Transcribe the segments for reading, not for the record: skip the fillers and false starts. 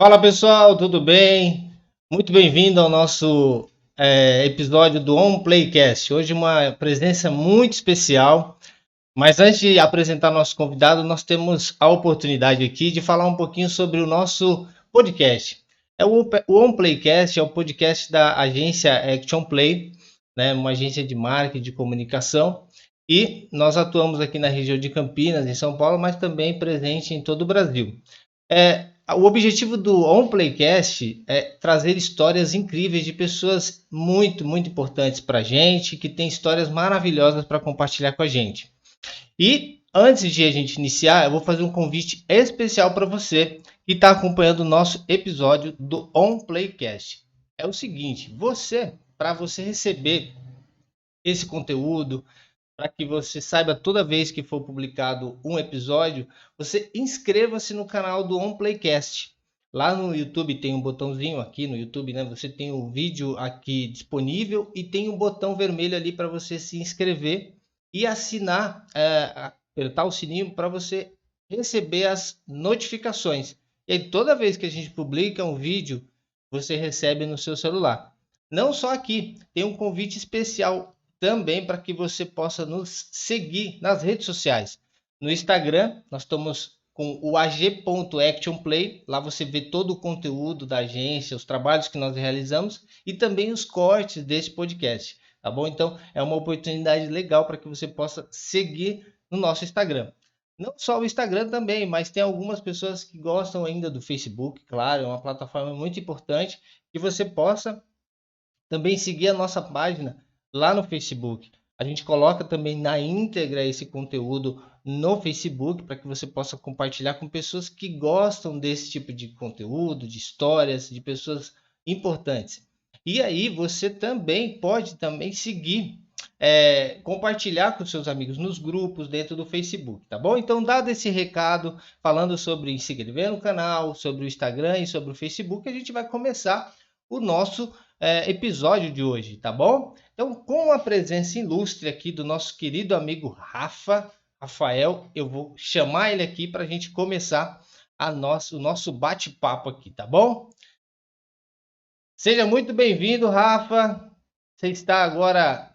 Fala pessoal, tudo bem? Muito bem-vindo ao nosso episódio do On Playcast. Hoje uma presença muito especial, mas antes de apresentar nosso convidado, nós temos a oportunidade aqui de falar um pouquinho sobre o nosso podcast. O On Playcast é o podcast da agência Action Play, né, uma agência de marketing de comunicação, e nós atuamos aqui na região de Campinas, em São Paulo, mas também presente em todo o Brasil. O objetivo do On Playcast é trazer histórias incríveis de pessoas muito, muito importantes para a gente, que tem histórias maravilhosas para compartilhar com a gente. E antes de a gente iniciar, eu vou fazer um convite especial para você que está acompanhando o nosso episódio do On Playcast. É o seguinte, para você receber esse conteúdo, para que você saiba toda vez que for publicado um episódio, você inscreva-se no canal do On Playcast. Lá no YouTube tem um botãozinho aqui no YouTube, né? Você tem o vídeo aqui disponível e tem um botão vermelho ali para você se inscrever e assinar, apertar o sininho para você receber as notificações. E aí toda vez que a gente publica um vídeo, você recebe no seu celular. Não só aqui, tem um convite especial também para que você possa nos seguir nas redes sociais. No Instagram, nós estamos com o ag.actionplay, lá você vê todo o conteúdo da agência, os trabalhos que nós realizamos e também os cortes desse podcast, tá bom? Então, é uma oportunidade legal para que você possa seguir no nosso Instagram. Não só o Instagram também, mas tem algumas pessoas que gostam ainda do Facebook, claro, é uma plataforma muito importante que você possa também seguir a nossa página lá no Facebook. A gente coloca também na íntegra esse conteúdo no Facebook para que você possa compartilhar com pessoas que gostam desse tipo de conteúdo, de histórias, de pessoas importantes. E aí você também pode também seguir, compartilhar com seus amigos nos grupos dentro do Facebook, tá bom? Então, dado esse recado, falando sobre se inscrever no canal, sobre o Instagram e sobre o Facebook, a gente vai começar o nosso episódio de hoje, tá bom? Então, com a presença ilustre aqui do nosso querido amigo Rafael, eu vou chamar ele aqui para a gente começar o nosso bate-papo aqui, tá bom? Seja muito bem-vindo, Rafa. Você está agora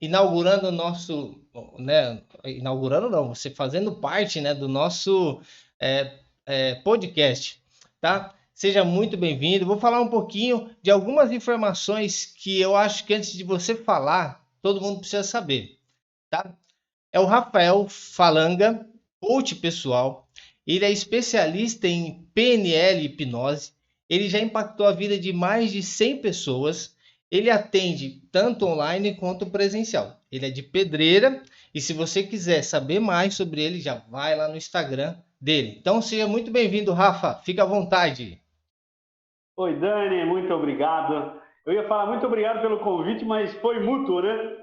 inaugurando o nosso, né? Inaugurando não, você fazendo parte, né, do nosso podcast, tá? Seja muito bem-vindo. Vou falar um pouquinho de algumas informações que eu acho que antes de você falar, todo mundo precisa saber, tá? É o Rafael Falanga, coach pessoal. Ele é especialista em PNL e hipnose. Ele já impactou a vida de mais de 100 pessoas. Ele atende tanto online quanto presencial. Ele é de Pedreira e se você quiser saber mais sobre ele, já vai lá no Instagram dele. Então seja muito bem-vindo, Rafa. Fica à vontade. Oi, Dani, muito obrigado. Eu ia falar muito obrigado pelo convite, mas foi mútuo, né?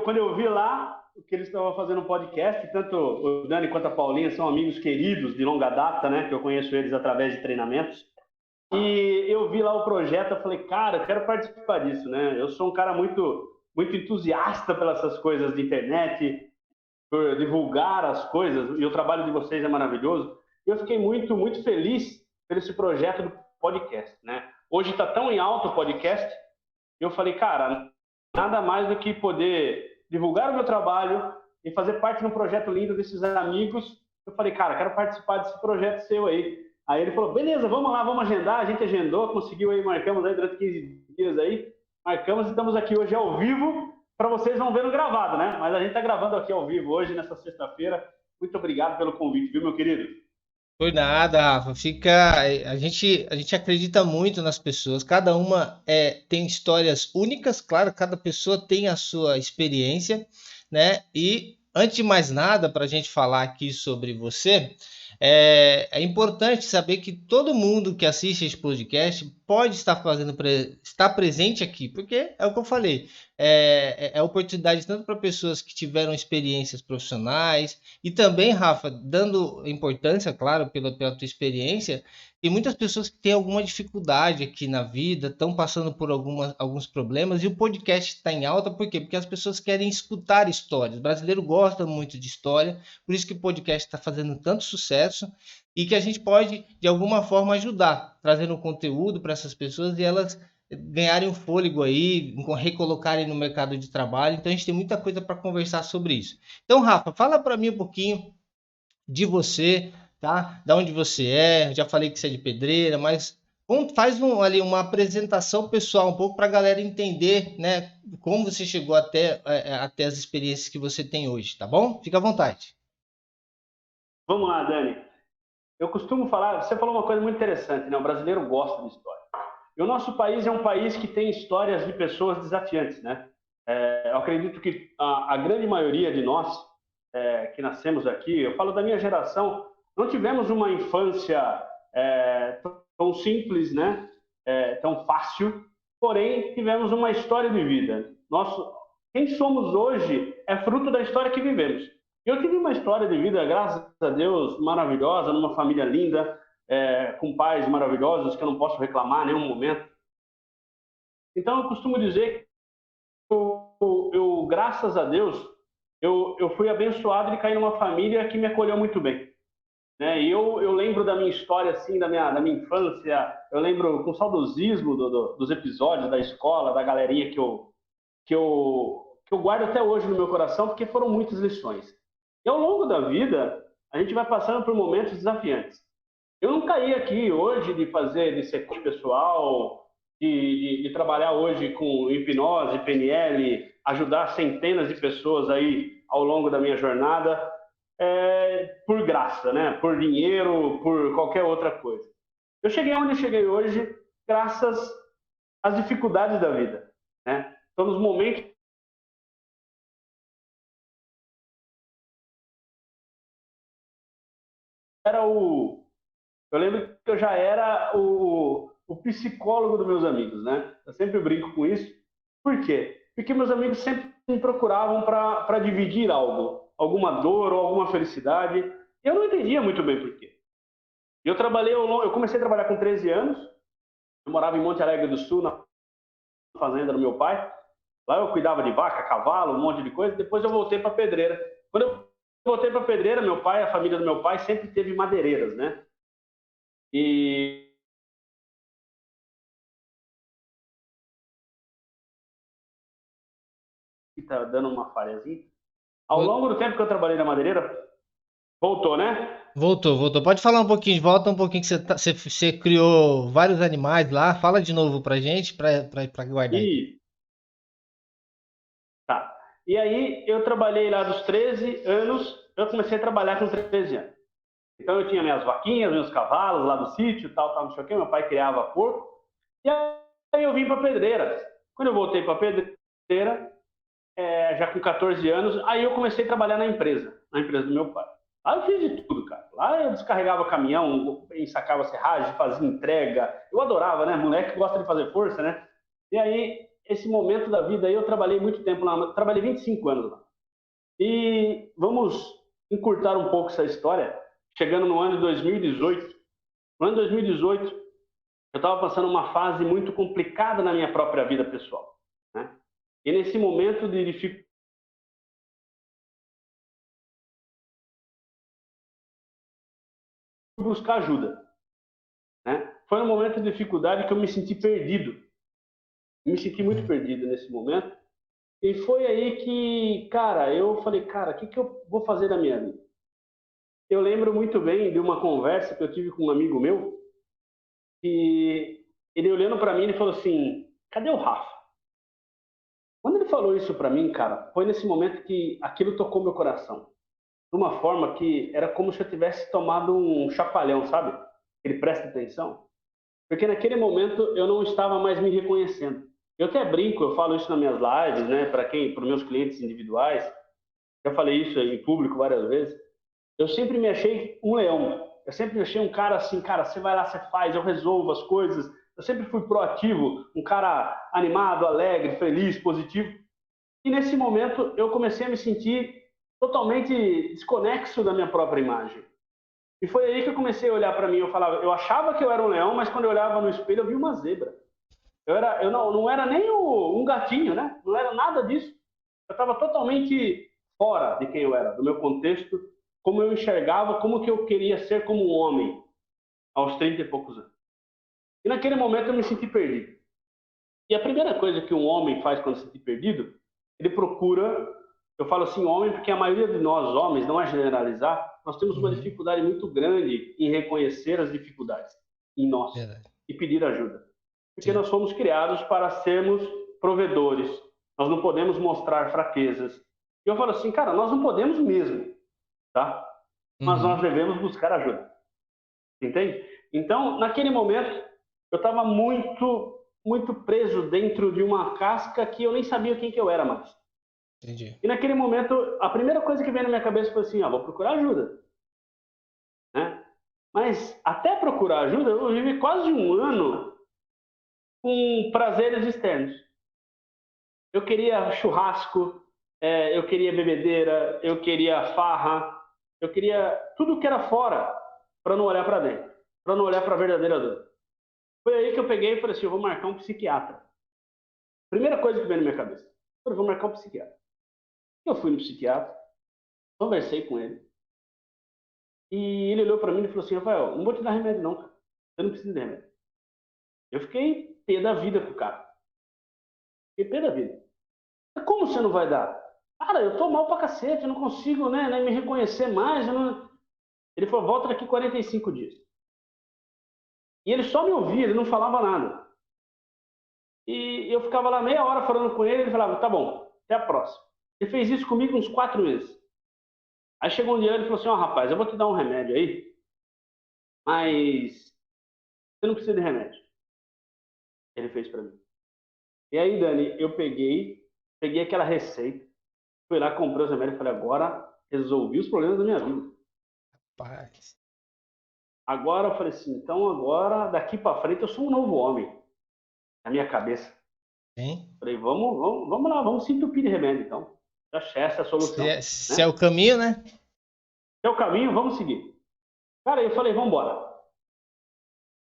Quando eu vi lá que eles estavam fazendo um podcast, tanto o Dani quanto a Paulinha são amigos queridos de longa data, né? Que eu conheço eles através de treinamentos. E eu vi lá o projeto, eu falei, cara, eu quero participar disso, né? Eu sou um cara muito entusiasta pelas essas coisas de internet, por divulgar as coisas, e o trabalho de vocês é maravilhoso. E eu fiquei muito feliz por esse projeto do podcast, né? Hoje está tão em alta o podcast, eu falei, cara, nada mais do que poder divulgar o meu trabalho e fazer parte de um projeto lindo desses amigos. Eu falei, cara, quero participar desse projeto seu aí. Aí ele falou, beleza, vamos lá, vamos agendar. A gente agendou, conseguiu aí, marcamos aí durante 15 dias aí. Marcamos e estamos aqui hoje ao vivo para vocês não verem gravado, né? Mas a gente está gravando aqui ao vivo hoje, nessa sexta-feira. Muito obrigado pelo convite, viu, meu querido? Por nada, Rafa. A gente acredita muito nas pessoas. Cada uma tem histórias únicas, claro. Cada pessoa tem a sua experiência, né? E antes de mais nada, para a gente falar aqui sobre você, é importante saber que todo mundo que assiste esse podcast pode estar presente aqui, porque é o que eu falei. É oportunidade tanto para pessoas que tiveram experiências profissionais e também, Rafa, dando importância, claro, pela tua experiência, tem muitas pessoas que têm alguma dificuldade aqui na vida, estão passando por alguns problemas, e o podcast está em alta, por quê? Porque as pessoas querem escutar histórias. O brasileiro gosta muito de história, por isso que o podcast está fazendo tanto sucesso. processo e que a gente pode, de alguma forma, ajudar, trazendo conteúdo para essas pessoas e elas ganharem um fôlego aí, recolocarem no mercado de trabalho. Então, a gente tem muita coisa para conversar sobre isso. Então, Rafa, fala para mim um pouquinho de você, tá? Da onde você é. Já falei que você é de Pedreira, mas faz ali uma apresentação pessoal um pouco para a galera entender, né, como você chegou até as experiências que você tem hoje, tá bom? Fica à vontade. Vamos lá, Dani. Eu costumo falar, você falou uma coisa muito interessante, né? O brasileiro gosta de história. E o nosso país é um país que tem histórias de pessoas desafiantes, né? Eu acredito que a grande maioria de nós que nascemos aqui, eu falo da minha geração, não tivemos uma infância tão simples, né? Tão fácil, porém tivemos uma história de vida. Quem somos hoje é fruto da história que vivemos. Eu tive uma história de vida, graças a Deus, maravilhosa, numa família linda, com pais maravilhosos, que eu não posso reclamar em nenhum momento. Então, eu costumo dizer que graças a Deus, eu fui abençoado de cair numa família que me acolheu muito bem. Né? E eu lembro da minha história, assim, da minha infância, eu lembro com saudosismo dos episódios da escola, da galerinha que eu guardo até hoje no meu coração, porque foram muitas lições. E ao longo da vida, a gente vai passando por momentos desafiantes. Eu não caí aqui hoje de ser coach pessoal, de trabalhar hoje com hipnose, PNL, ajudar centenas de pessoas aí ao longo da minha jornada, por graça, né? Por dinheiro, por qualquer outra coisa. Eu cheguei onde eu cheguei hoje graças às dificuldades da vida, né? Então, nos momentos era eu lembro que eu já era o psicólogo dos meus amigos, né? Eu sempre brinco com isso. Por quê? Porque meus amigos sempre me procuravam para dividir algo, alguma dor ou alguma felicidade. Eu não entendia muito bem por quê. Eu comecei a trabalhar com 13 anos, eu morava em Monte Alegre do Sul, na fazenda do meu pai. Lá eu cuidava de vaca, cavalo, um monte de coisa. Depois eu voltei para Pedreira. Quando eu voltei para Pedreira, meu pai, a família do meu pai sempre teve madeireiras, né? E tá dando uma falhazinha. Ao longo do tempo que eu trabalhei na madeireira, voltou, né? Voltou. Pode falar um pouquinho, volta um pouquinho que você criou vários animais lá. Fala de novo pra gente, pra guardar aqui. E tá. E aí eu trabalhei lá dos 13 anos, eu comecei a trabalhar com 13 anos. Então eu tinha minhas vaquinhas, meus cavalos lá do sítio, tal, não sei o quê. Meu pai criava porco. E aí eu vim para Pedreira. Quando eu voltei para Pedreira, já com 14 anos, aí eu comecei a trabalhar na empresa do meu pai. Lá eu fiz de tudo, cara. Lá eu descarregava caminhão, ensacava serragem, fazia entrega. Eu adorava, né? Moleque gosta de fazer força, né? E aí, esse momento da vida aí, eu trabalhei muito tempo lá. Trabalhei 25 anos lá. E vamos encurtar um pouco essa história. Chegando no ano de 2018. No ano de 2018, eu estava passando uma fase muito complicada na minha própria vida pessoal, né? E nesse momento de dificuldade, buscar ajuda, né? Foi um momento de dificuldade que eu me senti perdido. Me senti muito perdido nesse momento. E foi aí que, cara, eu falei, cara, o que eu vou fazer da minha vida? Eu lembro muito bem de uma conversa que eu tive com um amigo meu, que ele olhando para mim, ele falou assim, cadê o Rafa? Quando ele falou isso para mim, cara, foi nesse momento que aquilo tocou meu coração. De uma forma que era como se eu tivesse tomado um chacoalhão, sabe? Ele presta atenção. Porque naquele momento eu não estava mais me reconhecendo. Eu até brinco, eu falo isso nas minhas lives, né? Para os meus clientes individuais, já falei isso em público várias vezes. Eu sempre me achei um leão. Eu sempre me achei um cara assim, cara, você vai lá, você faz, eu resolvo as coisas. Eu sempre fui proativo, um cara animado, alegre, feliz, positivo. E nesse momento eu comecei a me sentir totalmente desconexo da minha própria imagem. E foi aí que eu comecei a olhar para mim. Eu achava que eu era um leão, mas quando eu olhava no espelho eu vi uma zebra. Eu não era nem um gatinho, né? Não era nada disso. Eu estava totalmente fora de quem eu era, do meu contexto como eu enxergava, como que eu queria ser como um homem aos 30 e poucos anos. E naquele momento eu me senti perdido. E a primeira coisa que um homem faz quando se sente perdido, ele procura, eu falo assim homem porque a maioria de nós homens, não é generalizar, nós temos uma dificuldade muito grande em reconhecer as dificuldades em nós e pedir ajuda. Porque nós fomos criados para sermos provedores, nós não podemos mostrar fraquezas. E eu falo assim, cara, nós não podemos mesmo, tá? Mas nós devemos buscar ajuda. Entende? Então, naquele momento, eu estava muito preso dentro de uma casca que eu nem sabia quem que eu era mais. Entendi. E naquele momento, a primeira coisa que veio na minha cabeça foi assim, vou procurar ajuda. Né? Mas até procurar ajuda, eu vivi quase um ano com prazeres externos. Eu queria churrasco, eu queria bebedeira, eu queria farra, eu queria tudo que era fora para não olhar para dentro, para não olhar para a verdadeira dor. Foi aí que eu peguei e falei assim, eu vou marcar um psiquiatra. Primeira coisa que veio na minha cabeça, eu vou marcar um psiquiatra. Eu fui no psiquiatra, conversei com ele, e ele olhou para mim e falou assim, Rafael, não vou te dar remédio não, cara. Você não precisa de remédio. Eu fiquei pé da vida com o cara. Fiquei pé da vida. Como você não vai dar? Cara, eu tô mal pra cacete, eu não consigo nem me reconhecer mais. Não... Ele falou, volta daqui 45 dias. E ele só me ouvia, ele não falava nada. E eu ficava lá meia hora falando com ele, ele falava, tá bom, até a próxima. Ele fez isso comigo uns 4 meses. Aí chegou um dia ele falou assim, rapaz, eu vou te dar um remédio aí, mas você não precisa de remédio. Ele fez pra mim. E aí, Dani, eu peguei aquela receita, fui lá, comprei os remédios e falei, agora resolvi os problemas da minha vida. Paz. Agora eu falei assim, então agora, daqui para frente, eu sou um novo homem. Na minha cabeça. Hein? Falei, vamos lá, vamos se entupir de remédio, então. Já achei essa a solução. Se é o caminho, né? Se é o caminho, vamos seguir. Cara, eu falei, vamos embora.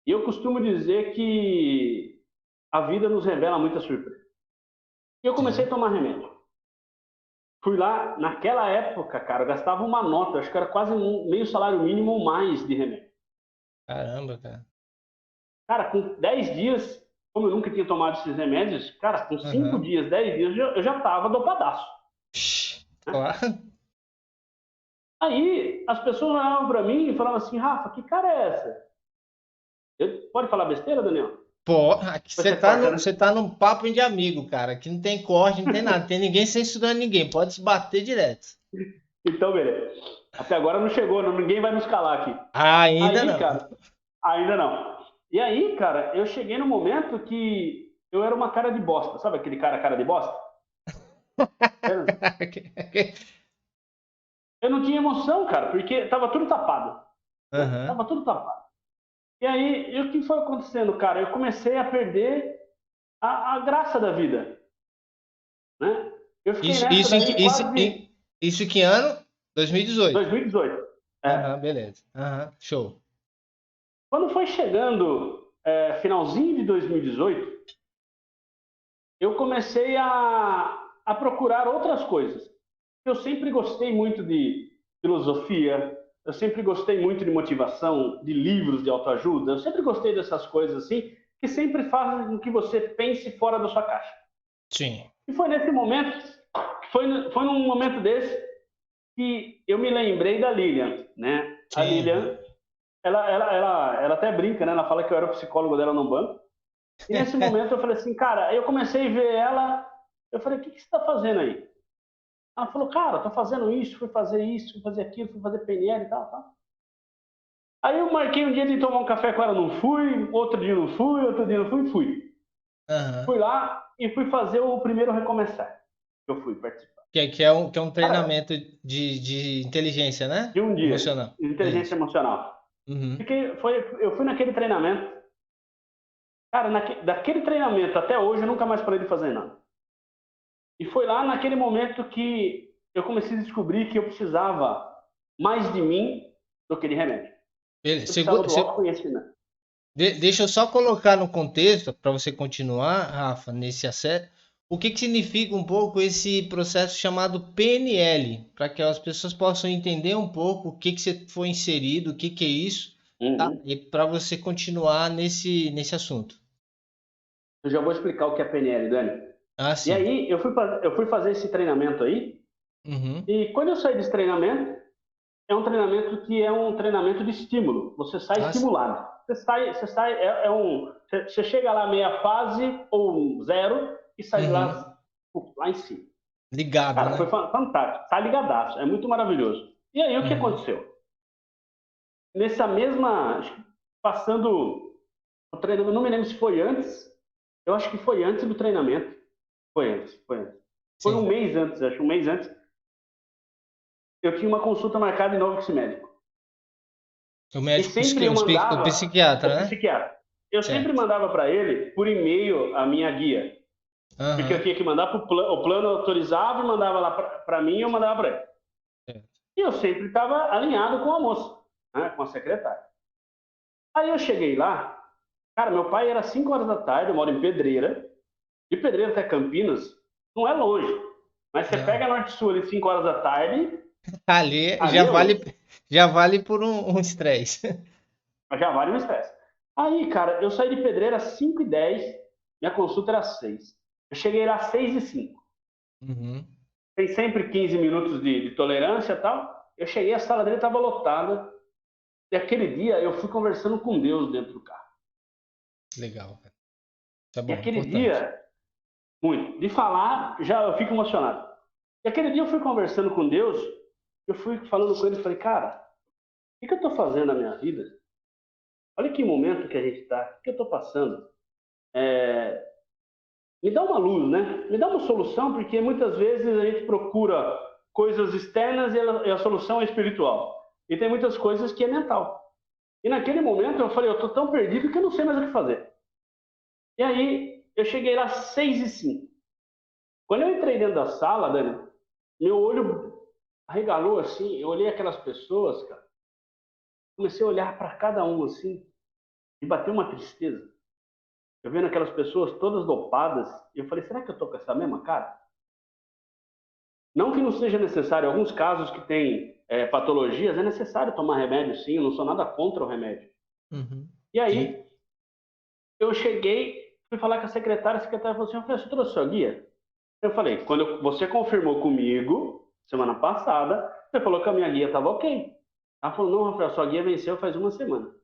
E eu costumo dizer que a vida nos revela muita surpresa. E eu comecei a tomar remédio. Fui lá, naquela época, cara, eu gastava uma nota, acho que era quase meio salário mínimo ou mais de remédio. Caramba, cara. Cara, com 10 dias, como eu nunca tinha tomado esses remédios, cara, com 5 dias, 10 dias, eu já tava dopadaço. Claro. Aí as pessoas olhavam pra mim e falavam assim, Rafa, que cara é essa? Pode falar besteira, Daniel? Pô, aqui você tá num papo de amigo, cara. Aqui não tem corte, não tem nada. Tem ninguém censurando ninguém. Pode se bater direto. Então, beleza. Até agora não chegou, ninguém vai nos calar aqui. Ainda aí, não. Cara, ainda não. E aí, cara, eu cheguei no momento que eu era uma cara de bosta. Sabe aquele cara de bosta? Eu não tinha emoção, cara, porque tava tudo tapado. Tava tudo tapado. E aí, o que foi acontecendo, cara? Eu comecei a perder a graça da vida. Né? Eu fiquei isso que ano? 2018. 2018. Beleza. Show. Quando foi chegando finalzinho de 2018, eu comecei a procurar outras coisas. Eu sempre gostei muito de filosofia, eu sempre gostei muito de motivação, de livros de autoajuda, eu sempre gostei dessas coisas assim, que sempre fazem com que você pense fora da sua caixa. Sim. E foi nesse momento, foi num momento desse, que eu me lembrei da Lilian, né? Sim. A Lilian, ela até brinca, né? Ela fala que eu era o psicólogo dela no banco. E nesse momento eu falei assim, cara, eu comecei a ver ela, eu falei, o que você está fazendo aí? Ela falou, cara, tô fazendo isso, fui fazer aquilo, fui fazer PNL e tal. Aí eu marquei um dia de tomar um café com ela, não fui, outro dia não fui, outro dia não fui, fui. Fui lá e fui fazer o primeiro recomeçar. Eu fui participar. Que é um treinamento de inteligência, né? De um dia. Emocional. Inteligência emocional. Porque eu fui naquele treinamento. Cara, daquele treinamento até hoje eu nunca mais parei de fazer nada. E foi lá naquele momento que eu comecei a descobrir que eu precisava mais de mim do que de remédio. Beleza. Autoconhecimento. Deixa eu só colocar no contexto, para você continuar, Rafa, nesse assunto. O que significa um pouco esse processo chamado PNL, para que as pessoas possam entender um pouco o que você foi inserido, o que é isso, tá? Uhum. E para você continuar nesse assunto. Eu já vou explicar o que é PNL, Dani. Ah, E sim. aí, eu fui fazer esse treinamento aí, Uhum. e quando eu saí desse treinamento, é um treinamento que é um treinamento de estímulo. Você sai Ah, sim. estimulado. Você chega lá meia fase ou zero e sai de Uhum. lá em cima. Ligado, Cara, foi né? fantástico. Tá ligadaço. É muito maravilhoso. E aí, o que Uhum. aconteceu? Nessa mesma, passando o treinamento, não me lembro se foi antes, eu acho que foi antes do treinamento. Foi antes. Foi um Sim. mês antes, acho, um mês antes, eu tinha uma consulta marcada de novo com esse médico. O E médico, sempre eu o mandava, o psiquiatra, né? psiquiatra, eu sempre Certo. mandava para ele por e-mail a minha guia, porque eu Aham. tinha que mandar para o plano autorizava e mandava lá para mim e eu mandava para ele. Certo. E eu sempre estava alinhado com a moça, né, com a secretária. Aí eu cheguei lá, cara, meu pai era 5 horas da tarde, eu moro em Pedreira, de Pedreira até Campinas, não é longe, mas você Não. pega a Norte-Sul ali 5 horas da tarde, Ali ali é longe, já vale por um estresse. mas já vale um estresse. Aí, cara, eu saí de Pedreira às 5h10, minha consulta era às 6. Eu cheguei lá às 6h05. Uhum. Tem sempre 15 minutos de tolerância e tal. Eu cheguei, a sala dele estava lotada. E aquele dia eu fui conversando com Deus dentro do carro. Legal, cara. Isso é E bom, aquele importante. dia, muito, de falar, já eu fico emocionado. E aquele dia eu fui conversando com Deus, eu fui falando com ele e falei, cara, o que eu estou fazendo na minha vida? Olha que momento que a gente está, o que eu estou passando? É, me dá uma luz, né? Me dá uma solução, porque muitas vezes a gente procura coisas externas e a solução é espiritual. E tem muitas coisas que é mental. E naquele momento eu falei, eu estou tão perdido que eu não sei mais o que fazer. E aí eu cheguei lá às 6h05. Quando eu entrei dentro da sala, Dani, meu olho arregalou assim, eu olhei aquelas pessoas, cara, comecei a olhar para cada um assim, e bateu uma tristeza. Eu vendo aquelas pessoas todas dopadas, e eu falei, será que eu tô com essa mesma cara? Não que não seja necessário, em alguns casos que tem patologias, é necessário tomar remédio sim, eu não sou nada contra o remédio. Uhum. E Sim. aí, eu cheguei, fui falar com a secretária falou assim, você trouxe sua guia? Eu falei, você confirmou comigo, semana passada, você falou que a minha guia estava ok. Ela falou, não, Rafael, sua guia venceu faz uma semana. Eu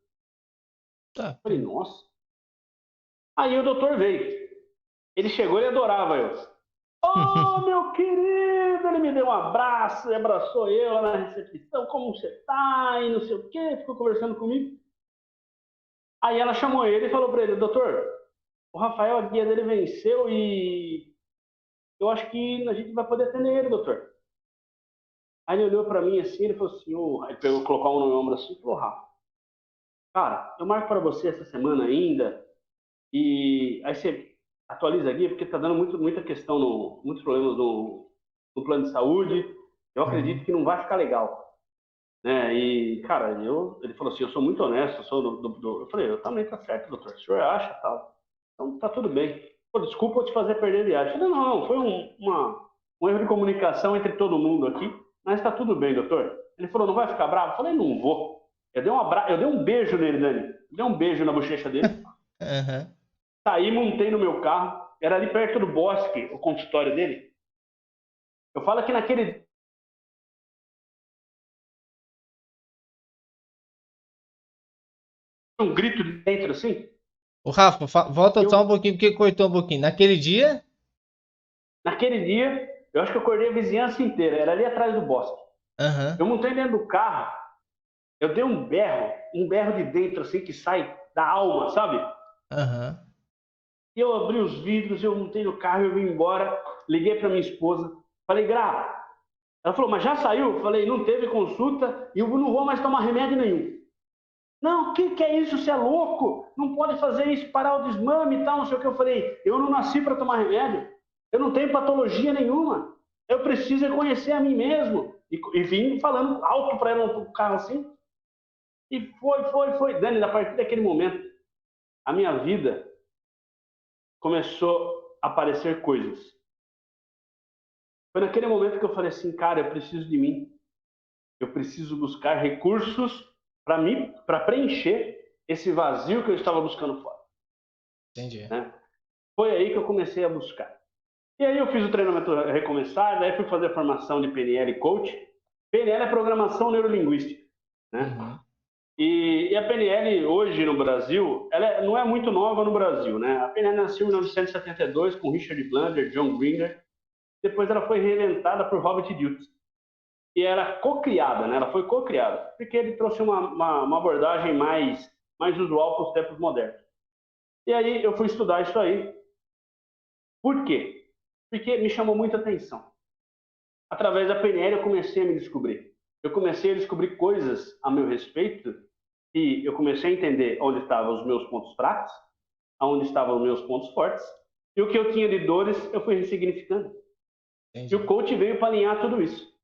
Tá. falei, nossa. Aí o doutor veio. Ele chegou e adorava eu. Oh, meu querido! Ele me deu um abraço, abraçou eu lá na recepção, como você tá? E não sei o quê, ficou conversando comigo. Aí ela chamou ele e falou para ele, doutor, o Rafael, a guia dele venceu e eu acho que a gente vai poder atender ele, doutor. Aí ele olhou para mim assim, ele falou assim, aí pegou, colocou a mão no meu ombro assim e falou, Rafa, cara, eu marco para você essa semana ainda e aí você atualiza a guia porque tá dando muita questão, muitos problemas no plano de saúde. Eu acredito Uhum. que não vai ficar legal, né? E, cara, ele falou assim, eu sou muito honesto, eu sou eu falei, eu também tá certo, doutor, o senhor acha, tal. Então tá tudo bem. Pô, desculpa eu te fazer perder a viagem. Eu falei, não, foi um erro de comunicação entre todo mundo aqui, mas tá tudo bem, doutor. Ele falou, não vai ficar bravo? Eu falei, não vou. Eu dei um beijo nele, Dani. Eu dei um beijo na bochecha dele. Aham. Saí, montei no meu carro. Era ali perto do bosque, o consultório dele. Eu falo que naquele um grito de dentro assim. O Rafa, volta só um Eu, pouquinho, porque cortou um pouquinho. Naquele dia? naquele dia, eu acho que eu acordei a vizinhança inteira. Era ali atrás do bosque. Eu Aham. montei dentro do carro. Eu dei um berro de dentro assim que sai da alma, sabe? Aham. E eu abri os vidros, eu montei no carro, eu vim embora, liguei para minha esposa, falei, Gra, ela falou, mas já saiu? Eu falei, não teve consulta e eu não vou mais tomar remédio nenhum. Não, o que é isso? Você é louco? Não pode fazer isso, parar o desmame e tal, não sei o que. Eu falei, eu não nasci para tomar remédio, eu não tenho patologia nenhuma, eu preciso conhecer a mim mesmo. E vim falando alto para ela no carro assim, e foi. Dani, a partir daquele momento, a minha vida começou aparecer coisas. Foi naquele momento que eu falei assim, cara, eu preciso de mim. Eu preciso buscar recursos para preencher esse vazio que eu estava buscando fora. Entendi. Né? Foi aí que eu comecei a buscar. E aí eu fiz o treinamento Recomeçar, daí fui fazer a formação de PNL Coach. PNL é Programação Neurolinguística. Né? E a PNL hoje no Brasil, ela não é muito nova no Brasil. Né? A PNL nasceu em 1972 com Richard Bandler, John Grinder. Depois ela foi reinventada por Robert Dilts. E era co-criada, né? Ela foi co-criada, porque ele trouxe uma abordagem mais usual para os tempos modernos. E aí eu fui estudar isso aí. Por quê? Porque me chamou muita atenção. Através da PNL eu comecei a me descobrir. Eu comecei a descobrir coisas a meu respeito e eu comecei a entender onde estavam os meus pontos fracos, onde estavam os meus pontos fortes, e o que eu tinha de dores eu fui ressignificando. Entendi. E o coach veio para alinhar tudo isso.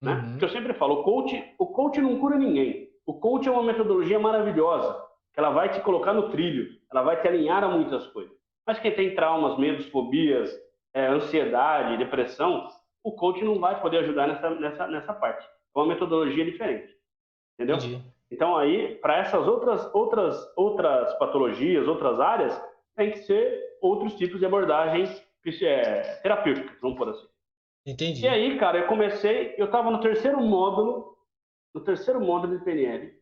Né? Porque eu sempre falo, o coach não cura ninguém. O coach é uma metodologia maravilhosa, que ela vai te colocar no trilho, ela vai te alinhar a muitas coisas. Mas quem tem traumas, medos, fobias, ansiedade, depressão, o coach não vai poder ajudar nessa parte. É uma metodologia diferente. Entendeu? Entendi. Então aí, para essas outras patologias, outras áreas, tem que ser outros tipos de abordagens terapêuticas, vamos por assim. Entendi. E aí, cara, eu estava no terceiro módulo de PNL.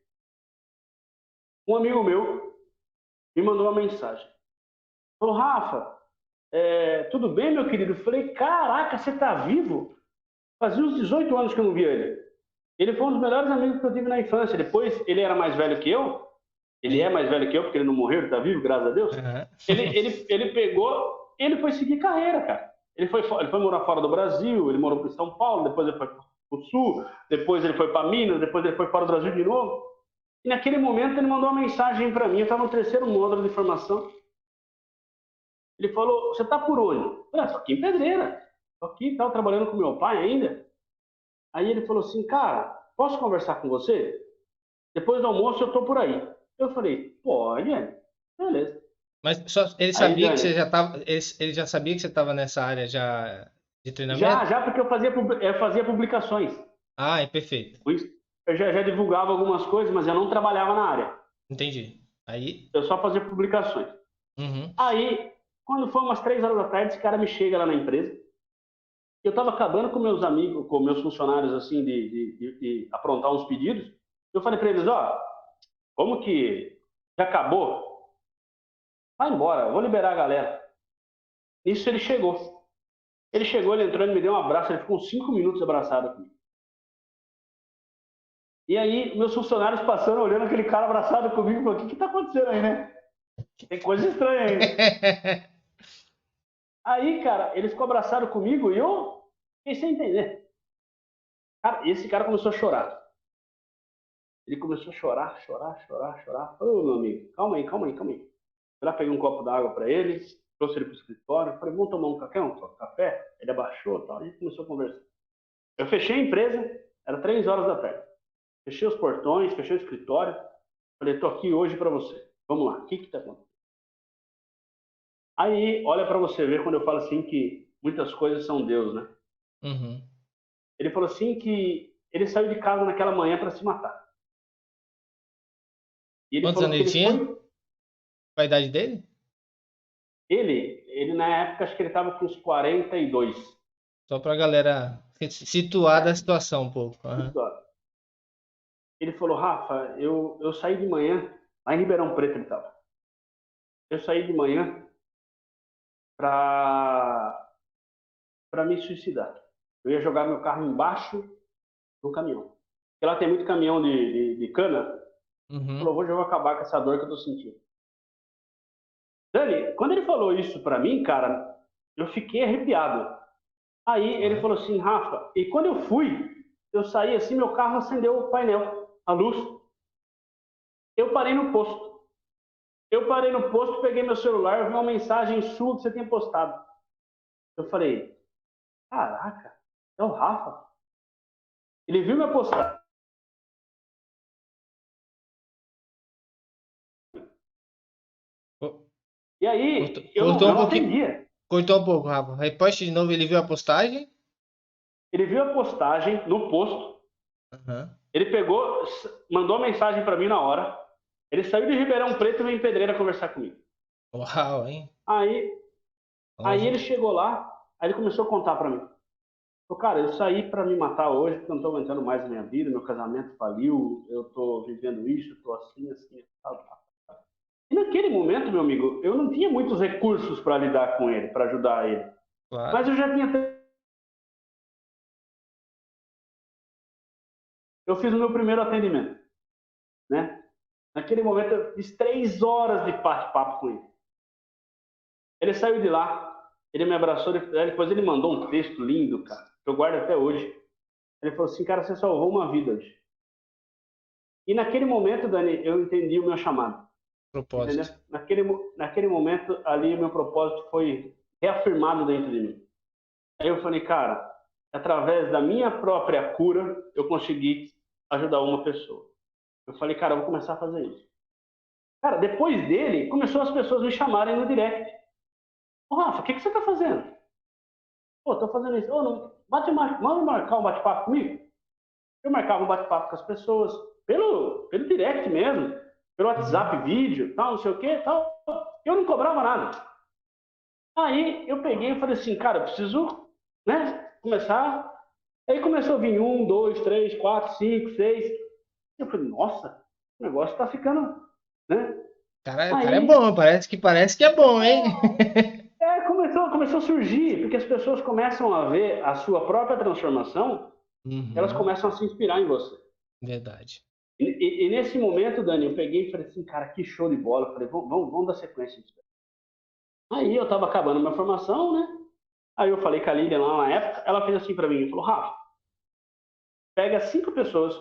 Um amigo meu me mandou uma mensagem. Falou, Rafa, tudo bem, meu querido? Eu falei, caraca, você tá vivo? Fazia uns 18 anos que eu não via ele. Ele foi um dos melhores amigos que eu tive na infância. Depois, ele era mais velho que eu. Ele é mais velho que eu, porque ele não morreu, ele tá vivo, graças a Deus. Ele pegou, ele foi seguir carreira, cara. Ele foi morar fora do Brasil, ele morou em São Paulo, depois ele foi para o Sul, depois ele foi para Minas, depois ele foi para o Brasil de novo. E naquele momento ele mandou uma mensagem para mim, eu estava no terceiro módulo de formação. Ele falou, você está por onde? Eu falei, estou aqui em Pedreira. Estou aqui, estava trabalhando com meu pai ainda. Aí ele falou assim, cara, posso conversar com você? Depois do almoço eu estou por aí. Eu falei, pode, beleza. Mas ele sabia que você já estava, ele já sabia que você estava nessa área já de treinamento? Já porque eu fazia publicações. Ah, é perfeito. Eu já divulgava algumas coisas, mas eu não trabalhava na área. Entendi. Aí eu só fazia publicações. Aí, quando foi umas 3 horas da tarde, esse cara me chega lá na empresa. Eu estava acabando com meus amigos, com meus funcionários, assim, de aprontar uns pedidos. Eu falei para eles, como que já acabou? Vai embora, eu vou liberar a galera. Nisso ele chegou. Ele entrou, ele me deu um abraço, ele ficou uns 5 minutos abraçado comigo. E aí, meus funcionários passando, olhando aquele cara abraçado comigo, falando, o que está acontecendo aí, né? Tem coisa estranha aí. Aí, cara, ele ficou abraçado comigo e eu fiquei sem entender. Cara, esse cara começou a chorar. Ele começou a chorar. Falei, meu amigo, calma aí. Eu lá peguei um copo d'água para ele, trouxe ele para o escritório, falei, vamos tomar um café? Ele abaixou e tal, a gente começou a conversar. Eu fechei a empresa, era 3 horas da tarde. Fechei os portões, fechei o escritório, falei, tô aqui hoje para você. Vamos lá, o que tá acontecendo? Aí, olha para você ver quando eu falo assim que muitas coisas são Deus, né? Ele falou assim que ele saiu de casa naquela manhã para se matar. E ele Quantos falou anos que ele tinha? Qual a idade dele? Ele na época, acho que ele estava com uns 42. Só para a galera situar da situação um pouco. Ele falou, Rafa, eu saí de manhã, lá em Ribeirão Preto ele estava. Eu saí de manhã para me suicidar. Eu ia jogar meu carro embaixo do caminhão. Porque lá tem muito caminhão de cana. Ele falou, vou acabar com essa dor que eu tô sentindo. Dani, quando ele falou isso para mim, cara, eu fiquei arrepiado. Aí ele falou assim, Rafa, e quando eu fui, eu saí assim, meu carro acendeu o painel, a luz. Eu parei no posto. Peguei meu celular, vi uma mensagem sua que você tinha postado. Eu falei, caraca, é o Rafa. Ele viu minha postagem. E aí, eu não atendia. Cortou um pouco, Rafa. Reposte de novo, ele viu a postagem? Ele viu a postagem no posto, Aham. ele pegou, mandou mensagem para mim na hora. Ele saiu de Ribeirão Preto e veio em Pedreira conversar comigo. Uau, hein? Aí, aí Longe. ele chegou lá, aí ele começou a contar para mim. Falou, cara, eu saí para me matar hoje, porque eu não estou aguentando mais a minha vida, meu casamento faliu, eu estou vivendo isso, estou assim, assim, tal, tal. E naquele momento, meu amigo, eu não tinha muitos recursos para lidar com ele, para ajudar ele. Mas Claro. eu já tinha. Eu fiz o meu primeiro atendimento, né? Naquele momento, eu fiz 3 horas de bate-papo com ele. Ele saiu de lá, ele me abraçou, depois ele mandou um texto lindo, cara, que eu guardo até hoje. Ele falou assim, cara, você salvou uma vida hoje. E naquele momento, Dani, eu entendi o meu chamado. Entendeu? Propósito. Naquele momento ali, o meu propósito foi reafirmado dentro de mim. Aí eu falei, cara, através da minha própria cura, eu consegui ajudar uma pessoa. Eu falei, cara, eu vou começar a fazer isso. Cara, depois dele, começou as pessoas me chamarem no direct. Ô, Rafa, o que você tá fazendo? Pô, tô fazendo isso. Ô, não, vamos marcar um bate-papo comigo? Eu marcava um bate-papo com as pessoas, pelo direct mesmo, pelo Uhum. WhatsApp, vídeo, tal, não sei o quê, tal. Eu não cobrava nada. Aí eu peguei e falei assim, cara, eu preciso, né, começar. Aí começou a vir 1, 2, 3, 4, 5, 6. Eu falei, nossa, o negócio tá ficando, né? Cara, o cara é Aí bom, parece que é bom, hein? começou a surgir, porque as pessoas começam a ver a sua própria transformação, elas Uhum. começam a se inspirar em você. Verdade. E nesse momento, Dani, eu peguei e falei assim, cara, que show de bola. Eu falei, vamos dar sequência nisso. Aí eu estava acabando minha formação, né? Aí eu falei com a Lilian lá na época, ela fez assim para mim, falou, Rafa, pega 5 pessoas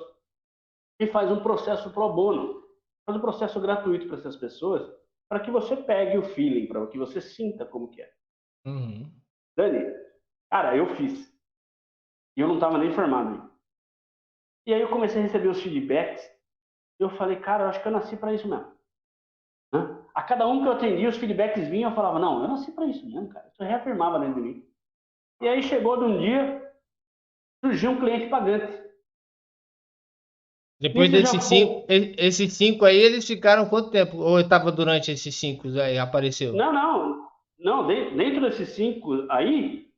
e faz um processo pro bono, faz um processo gratuito para essas pessoas, para que você pegue o feeling, para que você sinta como que é. Uhum. Dani, cara, eu fiz. E eu não estava nem formado ainda. E aí eu comecei a receber os feedbacks. Eu falei, cara, eu acho que eu nasci para isso mesmo. Né? A cada um que eu atendia, os feedbacks vinham, eu falava, não, eu nasci para isso mesmo, cara. Isso reafirmava dentro de mim. E aí chegou de um dia, surgiu um cliente pagante. Depois Nisso já desses cinco, foi. esses cinco aí, eles ficaram quanto tempo? Ou estava durante esses cinco aí, apareceu? Não, não, não, dentro desses 5 aí,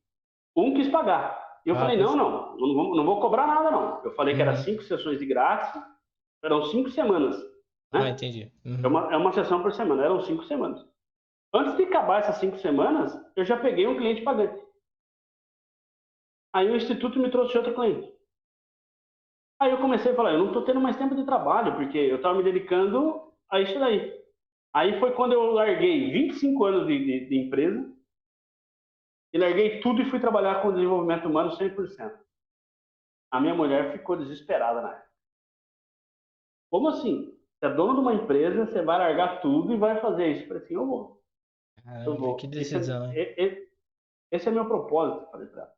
um quis pagar. E eu Ah, falei, não, perfeito. não, não vou cobrar nada, não. Eu falei que era Uhum. 5 sessões de grátis, eram 5 semanas. Ah, Né? entendi. É Uhum. uma sessão por semana, eram 5 semanas. Antes de acabar essas 5 semanas, eu já peguei um cliente pagante. Aí o Instituto me trouxe outro cliente. Aí eu comecei a falar, eu não estou tendo mais tempo de trabalho, porque eu estava me dedicando a isso daí. Aí foi quando eu larguei 25 anos de empresa e larguei tudo e fui trabalhar com desenvolvimento humano 100%. A minha mulher ficou desesperada na época. Como assim? Você é dono de uma empresa, você vai largar tudo e vai fazer isso? Eu falei assim, eu vou. Eu Caramba, que vou. decisão, hein? Esse é meu propósito, falei para ela.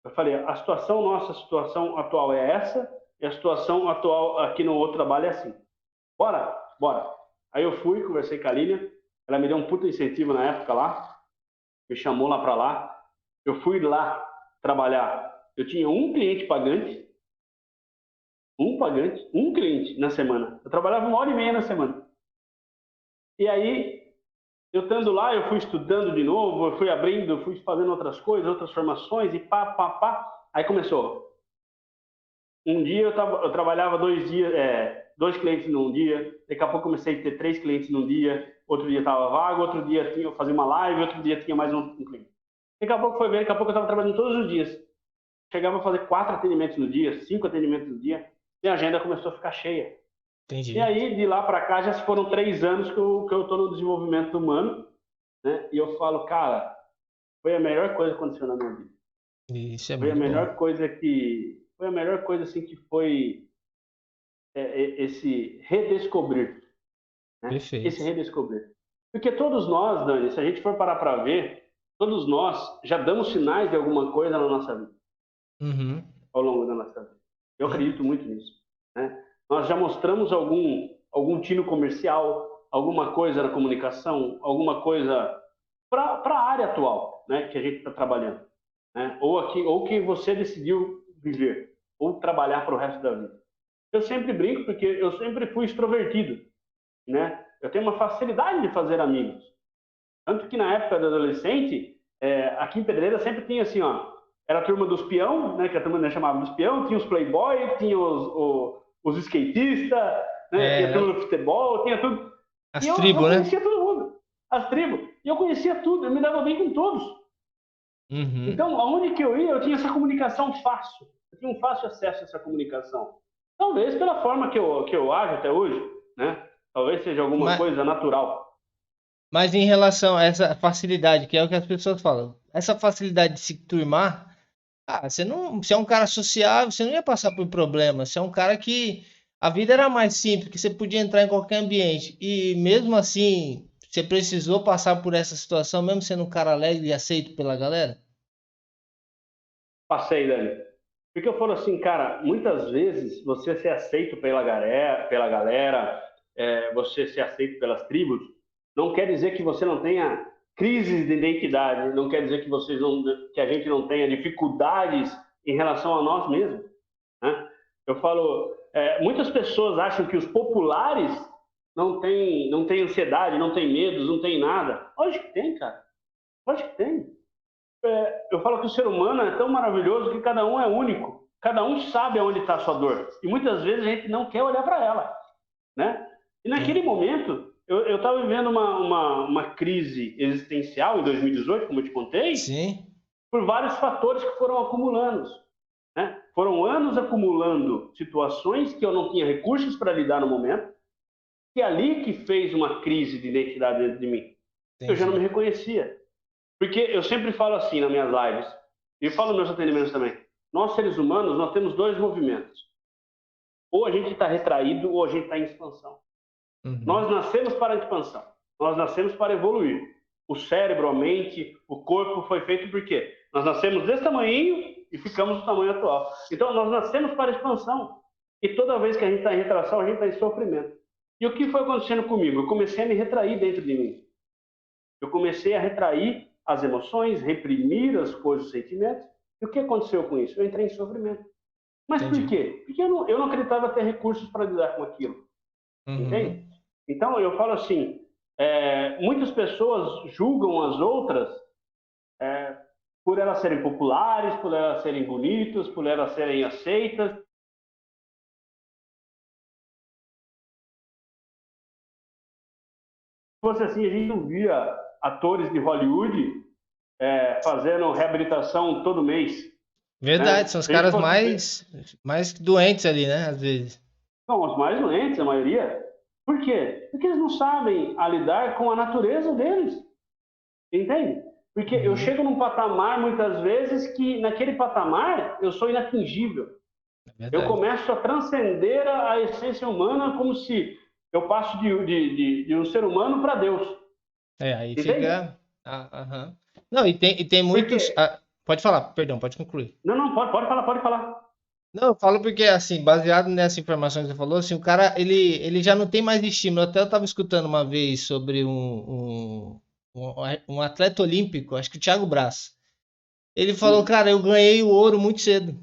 Eu falei, a situação nossa, a situação atual é essa, e a situação atual aqui no outro trabalho é assim. Bora, bora. Aí eu fui, conversei com a Lilian, ela me deu um puta incentivo na época lá, me chamou lá para lá. Eu fui lá trabalhar. Eu tinha um pagante, um cliente na semana. Eu trabalhava 1 hora e meia na semana. E aí, eu estando lá, eu fui estudando de novo, eu fui abrindo, eu fui fazendo outras coisas, outras formações, e pá, pá, pá. Aí começou. Um dia eu trabalhava 2 dias, 2 clientes num dia, daqui a pouco comecei a ter 3 clientes num dia, outro dia estava vago, outro dia eu fazia uma live, outro dia tinha mais um cliente. Daqui a pouco foi ver, daqui a pouco eu estava trabalhando todos os dias. Chegava a fazer 4 atendimentos no dia, 5 atendimentos no dia, e a agenda começou a ficar cheia. E Entendi. aí, de lá para cá, já foram 3 anos que eu estou no desenvolvimento humano, né? E eu falo, cara, foi a melhor coisa que aconteceu na minha vida. Isso é Foi a muito bom. melhor coisa foi a melhor coisa assim que foi esse redescobrir, né? Esse Perfeito. redescobrir. Porque todos nós, Dani, se a gente for parar para ver, todos nós já damos sinais de alguma coisa na nossa vida, Uhum. ao longo da nossa vida. Eu Sim. acredito muito nisso, né? Nós já mostramos algum tino comercial, alguma coisa na comunicação, alguma coisa para a área atual, né, que a gente está trabalhando, né? Ou que você decidiu viver, ou trabalhar para o resto da vida. Eu sempre brinco porque eu sempre fui extrovertido, né? Eu tenho uma facilidade de fazer amigos. Tanto que na época da adolescente, aqui em Pedreira sempre tinha assim, ó, era a turma dos peão, né, que a turma chamava dos peão, tinha os playboy, tinha os skatistas, né, tinha a turma do futebol, tinha tudo. E as eu tribos, né? conhecia todo mundo, as tribos. E eu conhecia tudo, eu me dava bem com todos. Uhum. Então, aonde que eu ia, eu tinha essa comunicação fácil. Eu tinha um fácil acesso a essa comunicação. Talvez pela forma que eu ajo até hoje, né? Talvez seja alguma Mas, coisa natural. mas em relação a essa facilidade, que é o que as pessoas falam, essa facilidade de se turmar, você não, você é um cara sociável, você não ia passar por problemas. Você é um cara que a vida era mais simples, que você podia entrar em qualquer ambiente. E mesmo assim, você precisou passar por essa situação, mesmo sendo um cara alegre e aceito pela galera? Passei, Dani. Porque eu falo assim, cara, muitas vezes você ser aceito pela galera, você ser aceito pelas tribos, não quer dizer que você não tenha crises de identidade, não quer dizer que que a gente não tenha dificuldades em relação a nós mesmos, né? Eu falo, muitas pessoas acham que os populares não têm ansiedade, não têm medos, não têm nada. Lógico que tem, cara. Lógico que tem. Eu falo que o ser humano é tão maravilhoso que cada um é único. Cada um sabe aonde está a sua dor. E muitas vezes a gente não quer olhar para ela, né? E naquele É. momento, eu estava vivendo uma crise existencial em 2018, como eu te contei, Sim, por vários fatores que foram acumulando, né? Foram anos acumulando situações que eu não tinha recursos para lidar no momento, que é ali que fez uma crise de identidade dentro de mim. Eu já não me entendi. reconhecia. Porque eu sempre falo assim nas minhas lives, e eu falo nos meus atendimentos também. Nós, seres humanos, nós temos dois movimentos. Ou a gente está retraído, ou a gente está em expansão. Uhum. Nós nascemos para a expansão. Nós nascemos para evoluir. O cérebro, a mente, o corpo foi feito por quê? Nós nascemos desse tamanho e ficamos do tamanho atual. Então, nós nascemos para a expansão. E toda vez que a gente está em retração, a gente está em sofrimento. E o que foi acontecendo comigo? Eu comecei a me retrair dentro de mim. Eu comecei a retrair as emoções, reprimir as coisas, os sentimentos. E o que aconteceu com isso? Eu entrei em sofrimento. Mas por Entendi. quê? Porque eu não acreditava ter recursos para lidar com aquilo. Entende? Uhum. Então, eu falo assim: muitas pessoas julgam as outras por elas serem populares, por elas serem bonitas, por elas serem aceitas. Se fosse assim, a gente não via atores de Hollywood fazendo reabilitação todo mês, Verdade, né? são os Se a gente caras fosse ver, mais doentes ali, né? Às vezes. são os mais doentes, a maioria. Por quê? Porque eles não sabem a lidar com a natureza deles. Entende? Porque eu Uhum. chego num patamar, muitas vezes, que naquele patamar eu sou inatingível. É Eu verdade. começo a transcender a essência humana como se eu passo de um ser humano para Deus. É, aí Entende? fica. Aham. Não, e tem Porque. muitos. Pode falar, perdão, pode concluir. Não, não, pode falar, pode falar. Não, eu falo porque, assim, baseado nessa informação que você falou, assim, o cara, ele já não tem mais estímulo. Até eu estava escutando uma vez sobre um atleta olímpico, acho que o Thiago Braz. Ele falou, Hum. cara, eu ganhei o ouro muito cedo.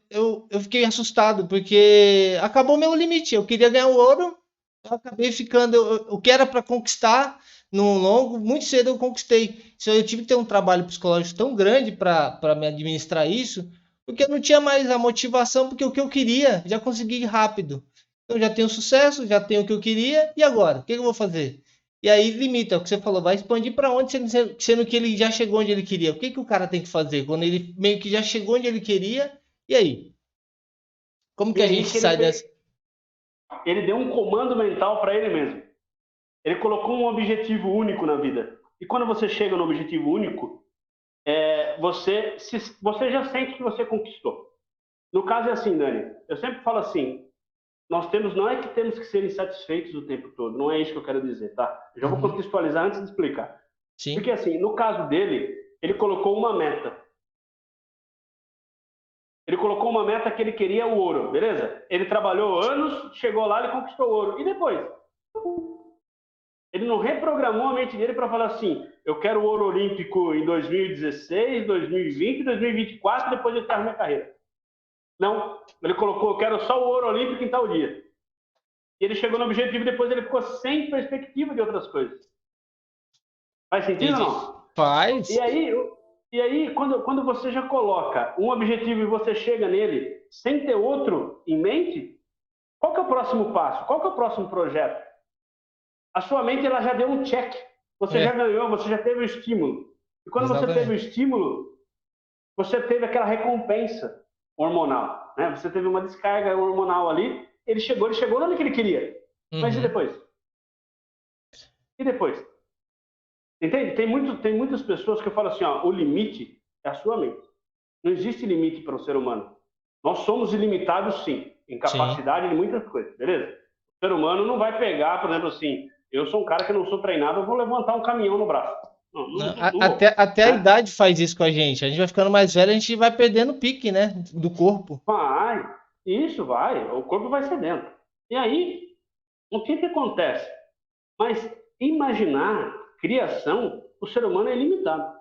Eu fiquei assustado, porque acabou meu limite. Eu queria ganhar o ouro, eu acabei ficando. O que era para conquistar no longo, muito cedo eu conquistei. Então eu tive que ter um trabalho psicológico tão grande para me administrar isso, porque eu não tinha mais a motivação, porque o que eu queria já consegui rápido. Então já tenho sucesso, já tenho o que eu queria, e agora? O que eu vou fazer? E aí limita, é o que você falou, vai expandir para onde, sendo que ele já chegou onde ele queria. O que o cara tem que fazer quando ele meio que já chegou onde ele queria? E aí? Como E que a aí gente que ele sai fez, dessa? ele deu um comando mental para ele mesmo. Ele colocou um objetivo único na vida. E quando você chega no objetivo único, você já sente que você conquistou. No caso é assim, Dani. Eu sempre falo assim: não é que temos que ser insatisfeitos o tempo todo. Não é isso que eu quero dizer, tá? Eu já vou Uhum, contextualizar antes de explicar. Porque sim. assim, no caso dele, ele colocou uma meta. Ele colocou uma meta que ele queria o ouro, beleza? Ele trabalhou anos, chegou lá, ele conquistou o ouro. E depois? Ele não reprogramou a mente dele para falar assim, eu quero o ouro olímpico em 2016, 2020, 2024, depois eu encerro minha carreira. Não, ele colocou, eu quero só o ouro olímpico em tal dia. E ele chegou no objetivo e depois ele ficou sem perspectiva de outras coisas. Faz sentido ou Entendi. não? Faz. E aí quando você já coloca um objetivo e você chega nele sem ter outro em mente, qual que é o próximo passo? Qual que é o próximo projeto? A sua mente ela já deu um check. Você já ganhou, você já teve o estímulo. E quando você teve o Exatamente. estímulo, você teve aquela recompensa hormonal, né? Você teve uma descarga hormonal ali, ele chegou onde que ele queria. Mas e Uhum. depois? E depois? Entende? Tem muitas pessoas que falam assim, ó, o limite é a sua mente. Não existe limite para o ser humano. Nós somos ilimitados, sim, em Sim. capacidade de muitas coisas, beleza? O ser humano não vai pegar, por exemplo, assim, eu sou um cara que não sou treinado, eu vou levantar um caminhão no braço. Não, Não, não vou. até a Né? idade faz isso com a gente. A gente vai ficando mais velho, a gente vai perdendo o pique, né? Do corpo. Vai, isso vai, o corpo vai cedendo. E aí, o que que acontece? Mas imaginar, criação, o ser humano é ilimitado.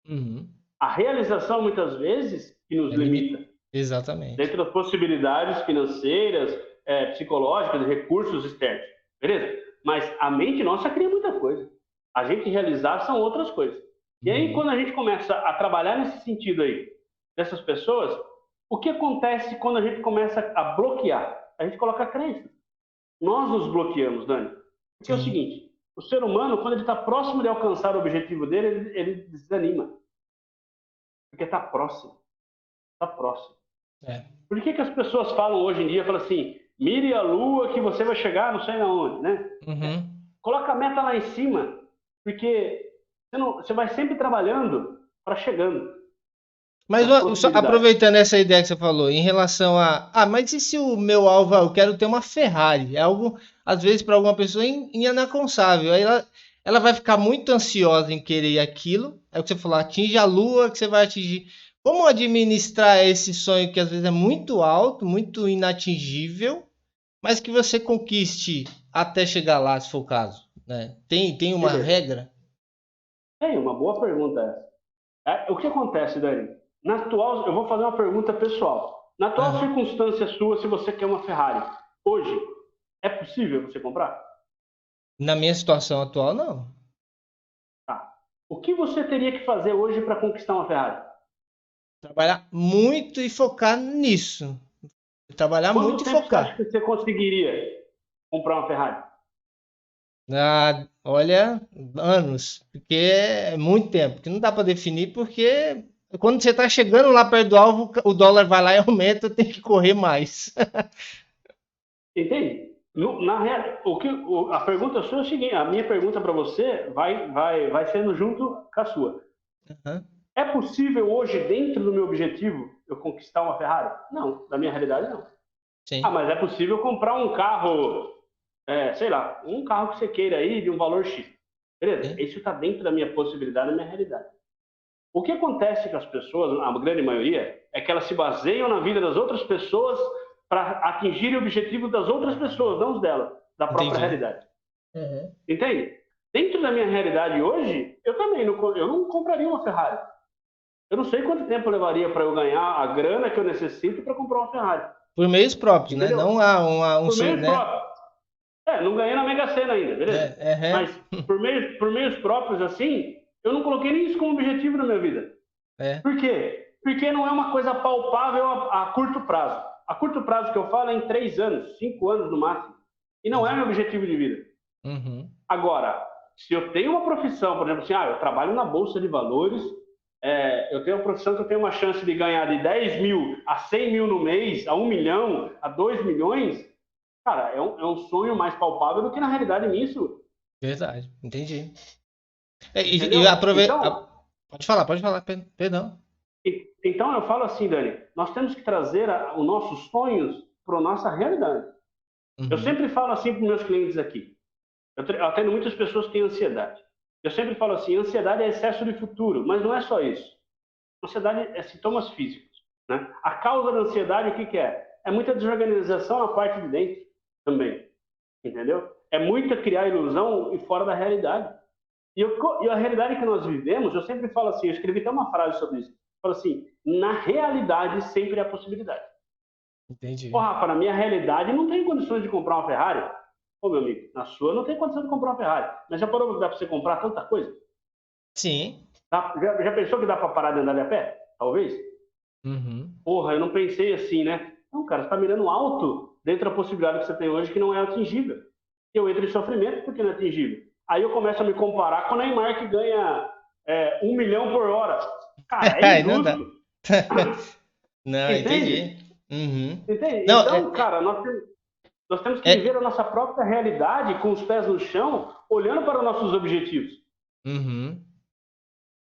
Uhum. A realização, muitas vezes, que nos É limita. Exatamente. Dentro das possibilidades financeiras, psicológicas, recursos externos. Beleza? Mas a mente nossa cria muita coisa. A gente realizar são outras coisas. E aí, Uhum. quando a gente começa a trabalhar nesse sentido aí, dessas pessoas, o que acontece quando a gente começa a bloquear? A gente coloca crença. Nós nos bloqueamos, Dani. Porque é o Sim. seguinte, o ser humano, quando ele está próximo de alcançar o objetivo dele, ele desanima. Porque está próximo. Está próximo. É. Por que as pessoas falam hoje em dia, falam assim, mire a lua que você vai chegar não sei aonde, né? Uhum. Coloca a meta lá em cima, porque você vai sempre trabalhando para chegando Mas nas só possibilidades. aproveitando essa ideia que você falou, em relação mas e se o meu alvo, eu quero ter uma Ferrari? É algo, às vezes, para alguma pessoa inalcançável. Aí ela vai ficar muito ansiosa em querer aquilo. É o que você falou, atinge a lua que você vai atingir. Como administrar esse sonho que às vezes é muito alto, muito inatingível, mas que você conquiste até chegar lá, se for o caso, né? Tem uma Beleza. regra? É uma boa pergunta essa. O que acontece, Dani? Eu vou fazer uma pergunta pessoal. Na atual Aham. circunstância sua, se você quer uma Ferrari, hoje, é possível você comprar? Na minha situação atual, não. Tá. O que você teria que fazer hoje para conquistar uma Ferrari? Trabalhar muito e focar nisso. Trabalhar muito Quanto e tempo você acha focar. que você conseguiria comprar uma Ferrari? Ah, olha, anos, porque é muito tempo, que não dá para definir, porque quando você está chegando lá perto do alvo, o dólar vai lá e aumenta, tem que correr mais. Entende? A pergunta sua é a seguinte: a minha pergunta para você vai sendo junto com a sua. Aham. É possível hoje, dentro do meu objetivo, eu conquistar uma Ferrari? Não, na minha realidade, não. Ah, Sim, mas é possível comprar um carro, sei lá, um carro que você queira aí de um valor X. Beleza? sim, Isso está dentro da minha possibilidade, da minha realidade. O que acontece com as pessoas, a grande maioria, é que elas se baseiam na vida das outras pessoas para atingir o objetivo das outras pessoas, não os dela, da própria entendi. realidade. Uhum. Entende? Dentro da minha realidade hoje, eu também eu não compraria uma Ferrari. Eu não sei quanto tempo levaria para eu ganhar a grana que eu necessito para comprar uma Ferrari. Por meios próprios, né? Entendeu? Não há um Por sonho, meios né? próprios. Não ganhei na Mega Sena ainda, beleza? É, Mas por meios próprios, assim, eu não coloquei nem isso como objetivo na minha vida. é. Por quê? Porque não é uma coisa palpável a curto prazo. A curto prazo que eu falo é em 3 anos, 5 anos no máximo. E não é Entendi. meu objetivo de vida. Uhum. Agora, se eu tenho uma profissão, por exemplo, assim, eu trabalho na Bolsa de Valores, eu tenho uma profissão que eu tenho uma chance de ganhar de 10 mil a 100 mil no mês, a 1 milhão, a 2 milhões, cara, é um sonho mais palpável do que na realidade nisso, Verdade, entendi. E entendeu? pode falar, perdão. Então eu falo assim, Dani, nós temos que trazer os nossos sonhos para a nossa realidade. Eu Uhum. sempre falo assim para os meus clientes aqui. Eu atendo muitas pessoas que têm ansiedade. Eu sempre falo assim, ansiedade é excesso de futuro, mas não é só isso. Ansiedade é sintomas físicos, né? A causa da ansiedade, o que que é? É muita desorganização na parte de dentro também, entendeu? É muito criar ilusão e fora da realidade. E a realidade que nós vivemos, eu sempre falo assim, eu escrevi até uma frase sobre isso. Eu falo assim, na realidade sempre há possibilidade. Entendi. Ô, Rafa, na minha realidade não tem condições de comprar uma Ferrari. Ô, meu amigo, na sua não tem condição de comprar uma Ferrari. Mas já parou que dá para você comprar tanta coisa? Sim. Já pensou que dá para parar de andar de a pé? Talvez? Uhum. Porra, eu não pensei assim, né? Não, cara, você está mirando alto dentro da possibilidade que você tem hoje que não é atingível. Eu entro em sofrimento porque não é atingível. Aí eu começo a me comparar com o Neymar que ganha 1 milhão por hora. Cara, é Aí não dá. injusto. Não, Entende? entendi. Uhum. Entende? Não, Então, cara, nós temos que é, viver a nossa própria realidade com os pés no chão, olhando para os nossos objetivos. uhum.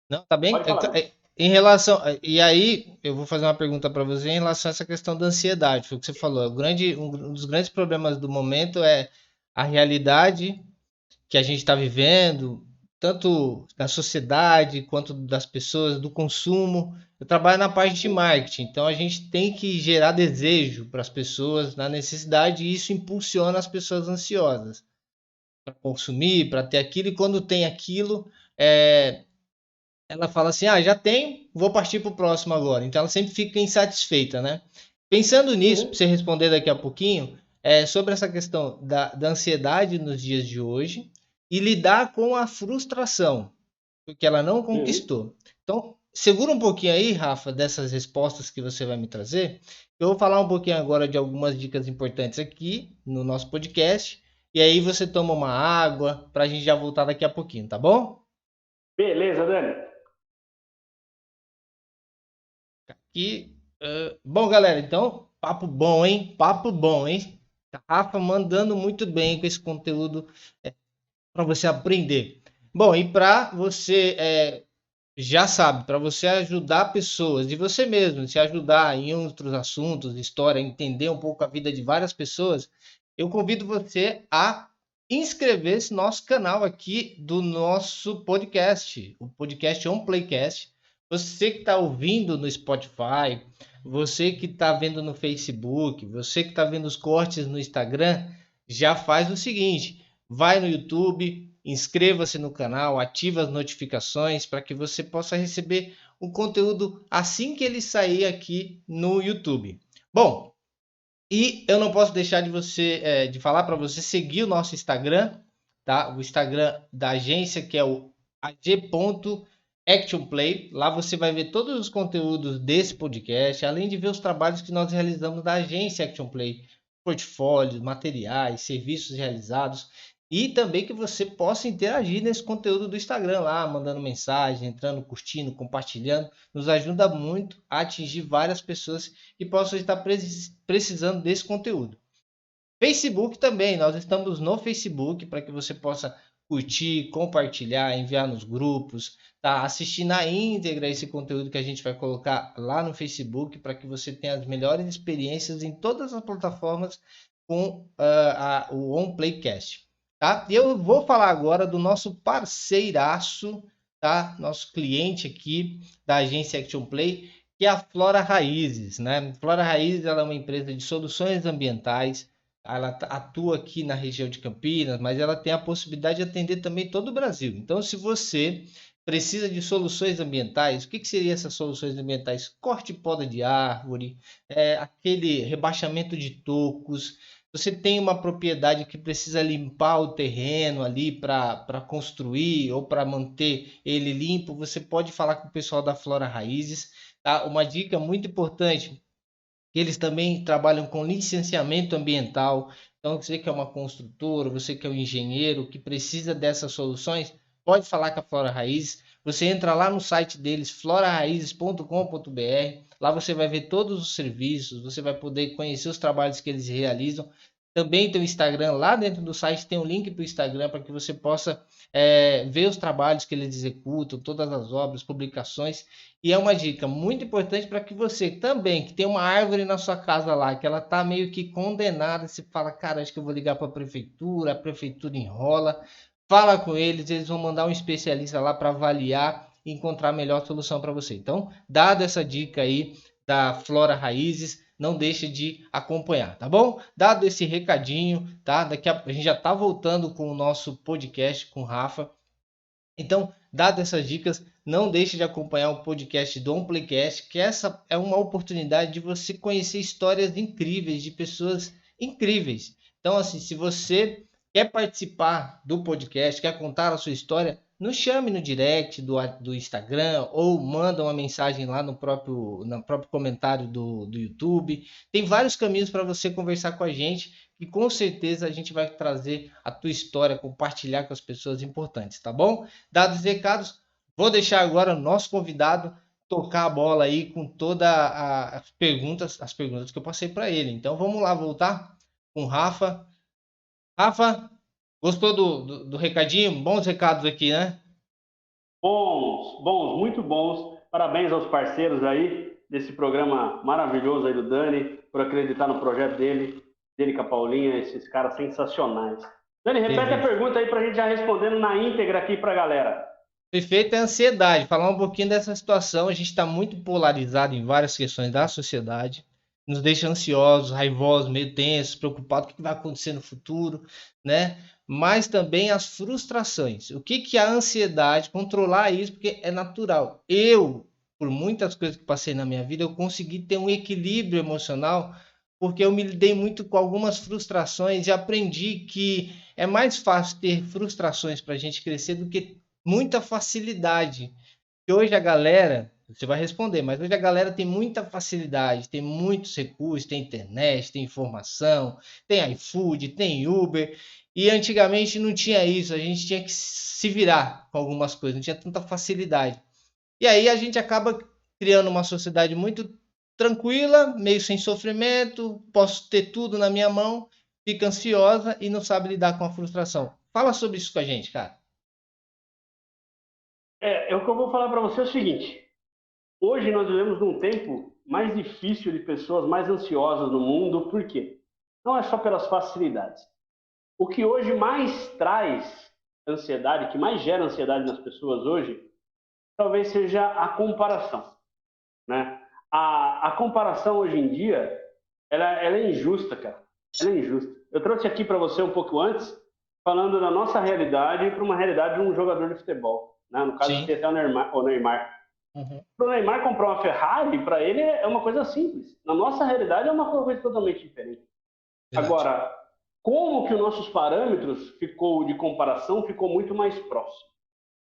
Não, tá bem. Pode falar. Em relação. E aí, eu vou fazer uma pergunta para você em relação a essa questão da ansiedade. Foi o que você falou. Um dos grandes problemas do momento é a realidade que a gente está vivendo, tanto da sociedade quanto das pessoas, do consumo. Eu trabalho na parte de marketing, então a gente tem que gerar desejo para as pessoas na necessidade e isso impulsiona as pessoas ansiosas para consumir, para ter aquilo, e quando tem aquilo, é, ela fala assim: ah, já tenho, vou partir para o próximo agora. Então ela sempre fica insatisfeita, né? Pensando nisso, para Uhum. você responder daqui a pouquinho, sobre essa questão da ansiedade nos dias de hoje e lidar com a frustração, porque ela não Uhum. conquistou. Então, segura um pouquinho aí, Rafa, dessas respostas que você vai me trazer. Eu vou falar um pouquinho agora de algumas dicas importantes aqui no nosso podcast. E aí você toma uma água para a gente já voltar daqui a pouquinho, tá bom? Beleza, Dani. Bom, galera, então, papo bom, hein? Papo bom, hein? Rafa mandando muito bem com esse conteúdo para você aprender. Bom, e para você, já sabe, para você ajudar pessoas e você mesmo, se ajudar em outros assuntos, história, entender um pouco a vida de várias pessoas, eu convido você a inscrever-se no nosso canal aqui do nosso podcast, o podcast On Playcast. Você que está ouvindo no Spotify, você que está vendo no Facebook, você que está vendo os cortes no Instagram, já faz o seguinte: vai no YouTube, inscreva-se no canal, ative as notificações para que você possa receber o conteúdo assim que ele sair aqui no YouTube. Bom, e eu não posso deixar de falar para você seguir o nosso Instagram, tá? O Instagram da agência, que é o ag.actionplay. Lá você vai ver todos os conteúdos desse podcast, além de ver os trabalhos que nós realizamos da agência Action Play, portfólios, materiais, serviços realizados. E também que você possa interagir nesse conteúdo do Instagram lá, mandando mensagem, entrando, curtindo, compartilhando. Nos ajuda muito a atingir várias pessoas que possam estar precisando desse conteúdo. Facebook também, nós estamos no Facebook para que você possa curtir, compartilhar, enviar nos grupos, tá? Assistir na íntegra esse conteúdo que a gente vai colocar lá no Facebook para que você tenha as melhores experiências em todas as plataformas com o OnPlaycast, tá? E eu vou falar agora do nosso parceiraço, tá? Nosso cliente aqui da agência Action Play, que é a Flora Raízes, né? Flora Raízes, ela é uma empresa de soluções ambientais. Ela atua aqui na região de Campinas, mas ela tem a possibilidade de atender também todo o Brasil. Então, se você precisa de soluções ambientais, o que seriam essas soluções ambientais? Corte e poda de árvore, aquele rebaixamento de tocos. Você tem uma propriedade que precisa limpar o terreno ali para construir ou para manter ele limpo, você pode falar com o pessoal da Flora Raízes. Tá? Uma dica muito importante: eles também trabalham com licenciamento ambiental. Então, você que é uma construtora, você que é um engenheiro que precisa dessas soluções, pode falar com a Flora Raiz. Você entra lá no site deles, floraraízes.com.br. Lá você vai ver todos os serviços, você vai poder conhecer os trabalhos que eles realizam. Também tem o Instagram, lá dentro do site tem um link para o Instagram para que você possa ver os trabalhos que eles executam, todas as obras, publicações. E é uma dica muito importante para que você também, que tem uma árvore na sua casa lá, que ela está meio que condenada, você fala, cara, acho que eu vou ligar para a prefeitura enrola, fala com eles, eles vão mandar um especialista lá para avaliar e encontrar a melhor solução para você. Então, dado essa dica aí da Flora Raízes, não deixe de acompanhar, tá bom? Dado esse recadinho, tá? A gente já tá voltando com o nosso podcast com o Rafa. Então, dado essas dicas, não deixe de acompanhar o podcast do OnPlaycast, que essa é uma oportunidade de você conhecer histórias incríveis de pessoas incríveis. Então, assim, se você quer participar do podcast, quer contar a sua história, nos chame no direct do Instagram ou manda uma mensagem lá no próprio comentário do YouTube. Tem vários caminhos para você conversar com a gente e com certeza a gente vai trazer a tua história, compartilhar com as pessoas importantes, tá bom? Dados os recados, vou deixar agora o nosso convidado tocar a bola aí com todas as perguntas que eu passei para ele. Então vamos lá voltar com o Rafa. Rafa, gostou do recadinho? Bons recados aqui, né? Bons, muito bons. Parabéns aos parceiros aí desse programa maravilhoso aí do Dani, por acreditar no projeto dele com a Paulinha, esses caras sensacionais. Dani, repete a pergunta aí para a gente já respondendo na íntegra aqui para a galera. Perfeito é a ansiedade. Falar um pouquinho dessa situação. A gente está muito polarizado em várias questões da sociedade. Nos deixa ansiosos, raivosos, meio tensos, preocupados com o que vai acontecer no futuro, né? Mas também as frustrações. O que é a ansiedade? Controlar isso, porque é natural. Por muitas coisas que passei na minha vida, eu consegui ter um equilíbrio emocional, porque eu me lidei muito com algumas frustrações e aprendi que é mais fácil ter frustrações para a gente crescer do que muita facilidade. E hoje a galera, você vai responder, mas hoje a galera tem muita facilidade, tem muitos recursos, tem internet, tem informação, tem iFood, tem Uber. E antigamente não tinha isso, a gente tinha que se virar com algumas coisas, não tinha tanta facilidade. E aí a gente acaba criando uma sociedade muito tranquila, meio sem sofrimento, posso ter tudo na minha mão, fica ansiosa e não sabe lidar com a frustração. Fala sobre isso com a gente, cara. O que eu vou falar para você é o seguinte: hoje nós vivemos num tempo mais difícil de pessoas mais ansiosas no mundo, por quê? Não é só pelas facilidades. O que hoje mais traz ansiedade, que mais gera ansiedade nas pessoas hoje, talvez seja a comparação, né? A comparação hoje em dia, ela é injusta, cara. Ela é injusta. Eu trouxe aqui para você um pouco antes, falando da nossa realidade para uma realidade de um jogador de futebol, né? No caso, Sim. até o Neymar. Uhum. Para o Neymar comprar uma Ferrari, para ele é uma coisa simples. Na nossa realidade é uma coisa totalmente diferente. Verdade. Agora, como que os nossos parâmetros ficou de comparação ficou muito mais próximo.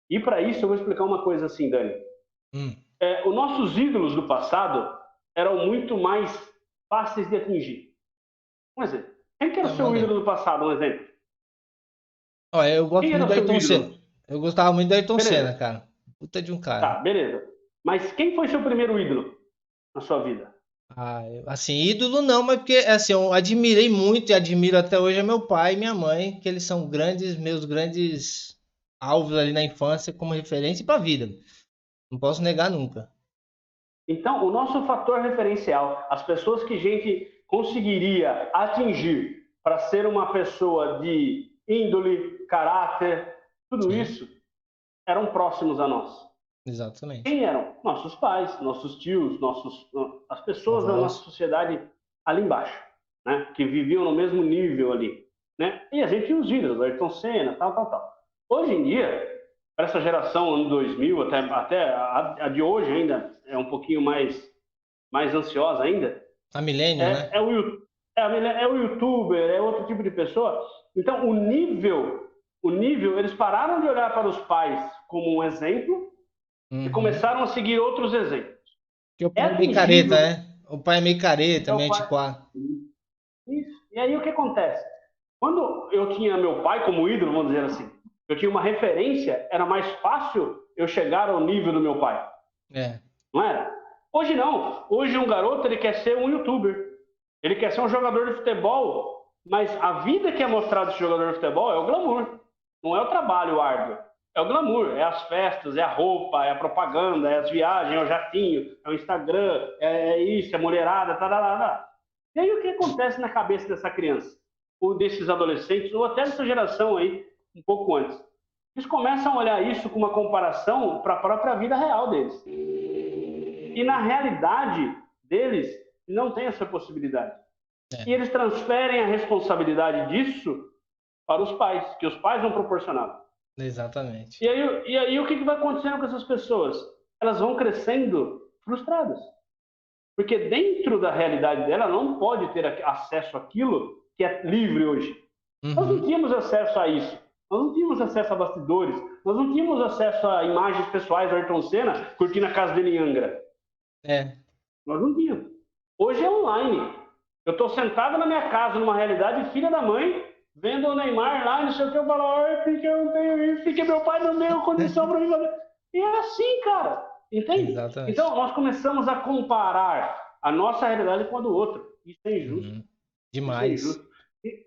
E para isso eu vou explicar uma coisa assim, Dani. Hum. Os nossos ídolos do passado eram muito mais fáceis de atingir. Um exemplo. Quem que era o seu Manda aí. ídolo do passado? Um exemplo. Ó, eu gosto Quem era muito o do seu Ayrton Senna. ídolo? Eu gostava muito do Ayrton Senna, Beleza. cara. Puta de um cara. Tá, beleza. Mas quem foi seu primeiro ídolo na sua vida? Ah, assim, ídolo não, mas porque assim, eu admirei muito e admiro até hoje é meu pai e minha mãe, que eles são meus grandes alvos ali na infância como referência para a vida. Não posso negar nunca. Então, o nosso fator referencial, as pessoas que a gente conseguiria atingir para ser uma pessoa de índole, caráter, tudo Sim, isso, eram próximos a nós. exatamente. Quem eram? Nossos pais, nossos tios, as pessoas da nossa Avós. sociedade ali embaixo, né? Que viviam no mesmo nível ali, né? E a gente tinha os ídolos, Ayrton Senna, tal, tal, tal. Hoje em dia, para essa geração ano 2000, até a de hoje ainda é um pouquinho mais ansiosa ainda, A Millennium, né? é o youtuber, é outro tipo de pessoa. Então, o nível, eles pararam de olhar para os pais como um exemplo e Uhum. começaram a seguir outros exemplos. Porque o É pai é meio careta, atingível. né? O pai é meio careta, É o meio pai. antiquado. Isso. E aí o que acontece? Quando eu tinha meu pai como ídolo, vamos dizer assim, eu tinha uma referência, era mais fácil eu chegar ao nível do meu pai. É, Não era? Hoje não. Hoje um garoto ele quer ser um youtuber. Ele quer ser um jogador de futebol, mas a vida que é mostrada desse jogador de futebol é o glamour. Não é o trabalho árduo. É o glamour, é as festas, é a roupa, é a propaganda, é as viagens, é o jatinho, é o Instagram, é isso, é a mulherada, tá, tá, tá, tá. E aí o que acontece na cabeça dessa criança? Ou desses adolescentes, ou até dessa geração aí, um pouco antes? Eles começam a olhar isso com uma comparação para a própria vida real deles. E na realidade deles, não tem essa possibilidade. E É, eles transferem a responsabilidade disso para os pais, que os pais vão proporcionar. exatamente. E aí o que vai acontecendo com essas pessoas? Elas vão crescendo frustradas. Porque dentro da realidade dela não pode ter acesso àquilo que é livre hoje. Nós não Uhum. tínhamos acesso a isso. Nós não tínhamos acesso a bastidores. Nós não tínhamos acesso a imagens pessoais do Ayrton Senna curtindo a casa dele em Angra. É, Nós não tínhamos. Hoje é online. Eu estou sentado na minha casa, numa realidade, filha da mãe, vendo o Neymar lá, não sei o que, eu falo, olha, porque eu não tenho isso, porque meu pai não deu condição para mim fazer. E é assim, cara. Entende? exatamente. Então, nós começamos a comparar a nossa realidade com a do outro. Isso é injusto. Uhum. Isso é Demais. injusto.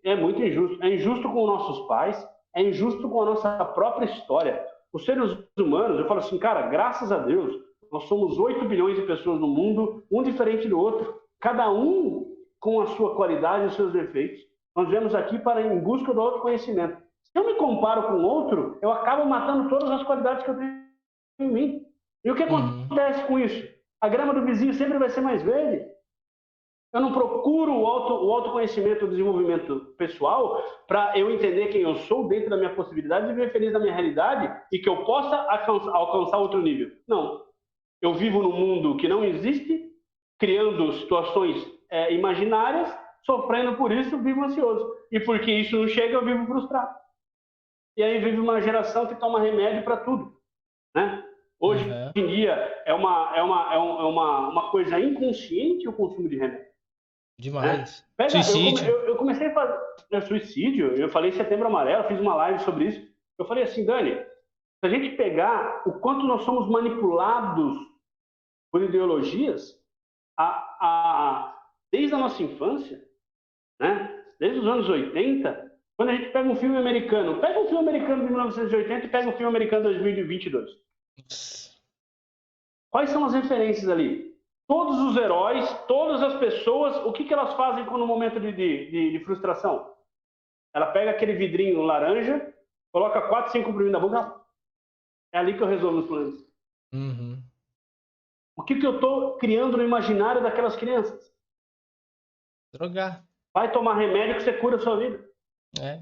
É muito injusto. É injusto com os nossos pais, é injusto com a nossa própria história. Os seres humanos, eu falo assim, cara, graças a Deus, nós somos 8 bilhões de pessoas no mundo, um diferente do outro, cada um com a sua qualidade e os seus defeitos. Nós viemos aqui para em busca do autoconhecimento. Se eu me comparo com outro, eu acabo matando todas as qualidades que eu tenho em mim. E o que Uhum. acontece com isso? A grama do vizinho sempre vai ser mais verde. Eu não procuro o autoconhecimento, o desenvolvimento pessoal para eu entender quem eu sou dentro da minha possibilidade de viver feliz na minha realidade e que eu possa alcançar outro nível. Não. Eu vivo num mundo que não existe, criando situações imaginárias, sofrendo por isso, vivo ansioso. E porque isso não chega, eu vivo frustrado. E aí vive uma geração que toma remédio para tudo, né? Hoje Uhum. em dia uma coisa inconsciente o consumo de remédio. Né? Demais. Pega, Suicídio. eu comecei a fazer suicídio, eu falei Setembro Amarelo, fiz uma live sobre isso. Eu falei assim, Dani, se a gente pegar o quanto nós somos manipulados por ideologias desde a nossa infância, né? Desde os anos 80, quando a gente pega um filme americano, de 1980 e pega um filme americano de 2022. Nossa. Quais são as referências ali? Todos os heróis, todas as pessoas, o que elas fazem no momento de frustração? Ela pega aquele vidrinho laranja, coloca 4, 5 comprimidos na boca, é ali que eu resolvo os problemas. Uhum. O que eu estou criando no imaginário daquelas crianças? Drogar. Vai tomar remédio que você cura a sua vida. É.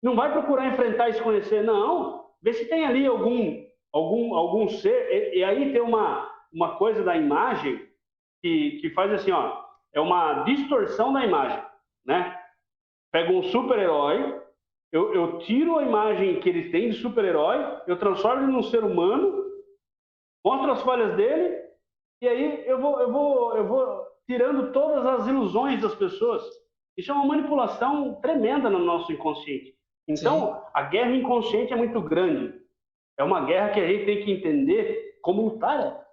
Não vai procurar enfrentar e se conhecer, não. Vê se tem ali algum ser. E aí tem uma coisa da imagem que faz assim, ó, é uma distorção da imagem, né? Pega um super-herói, eu tiro a imagem que ele tem de super-herói, eu transformo ele num ser humano, mostro as falhas dele, e aí eu vou tirando todas as ilusões das pessoas. Isso é uma manipulação tremenda no nosso inconsciente. Sim. Então, a guerra inconsciente é muito grande. É uma guerra que a gente tem que entender como lutar.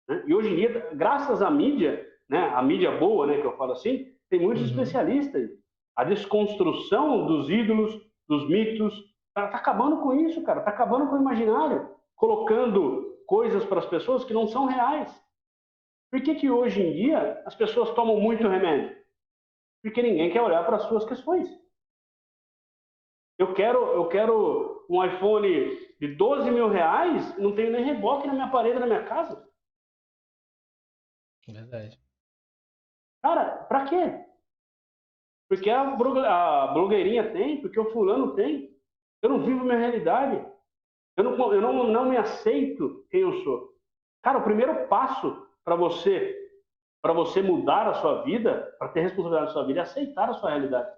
Né? E hoje em dia, graças à mídia, né, a mídia boa, né, que eu falo assim, tem muitos Uhum. especialistas. A desconstrução dos ídolos, dos mitos, tá acabando com isso, cara. Tá acabando com o imaginário, colocando coisas para as pessoas que não são reais. Por que hoje em dia as pessoas tomam muito remédio? Porque ninguém quer olhar para as suas questões. Eu quero um iPhone de 12 mil reais, não tenho nem reboque na minha parede, na minha casa. Verdade. Cara, para quê? Porque a blogueirinha tem, porque o fulano tem. Eu não vivo minha realidade. Eu não me aceito quem eu sou. Cara, o primeiro passo para você mudar a sua vida, para ter responsabilidade na sua vida, é aceitar a sua realidade.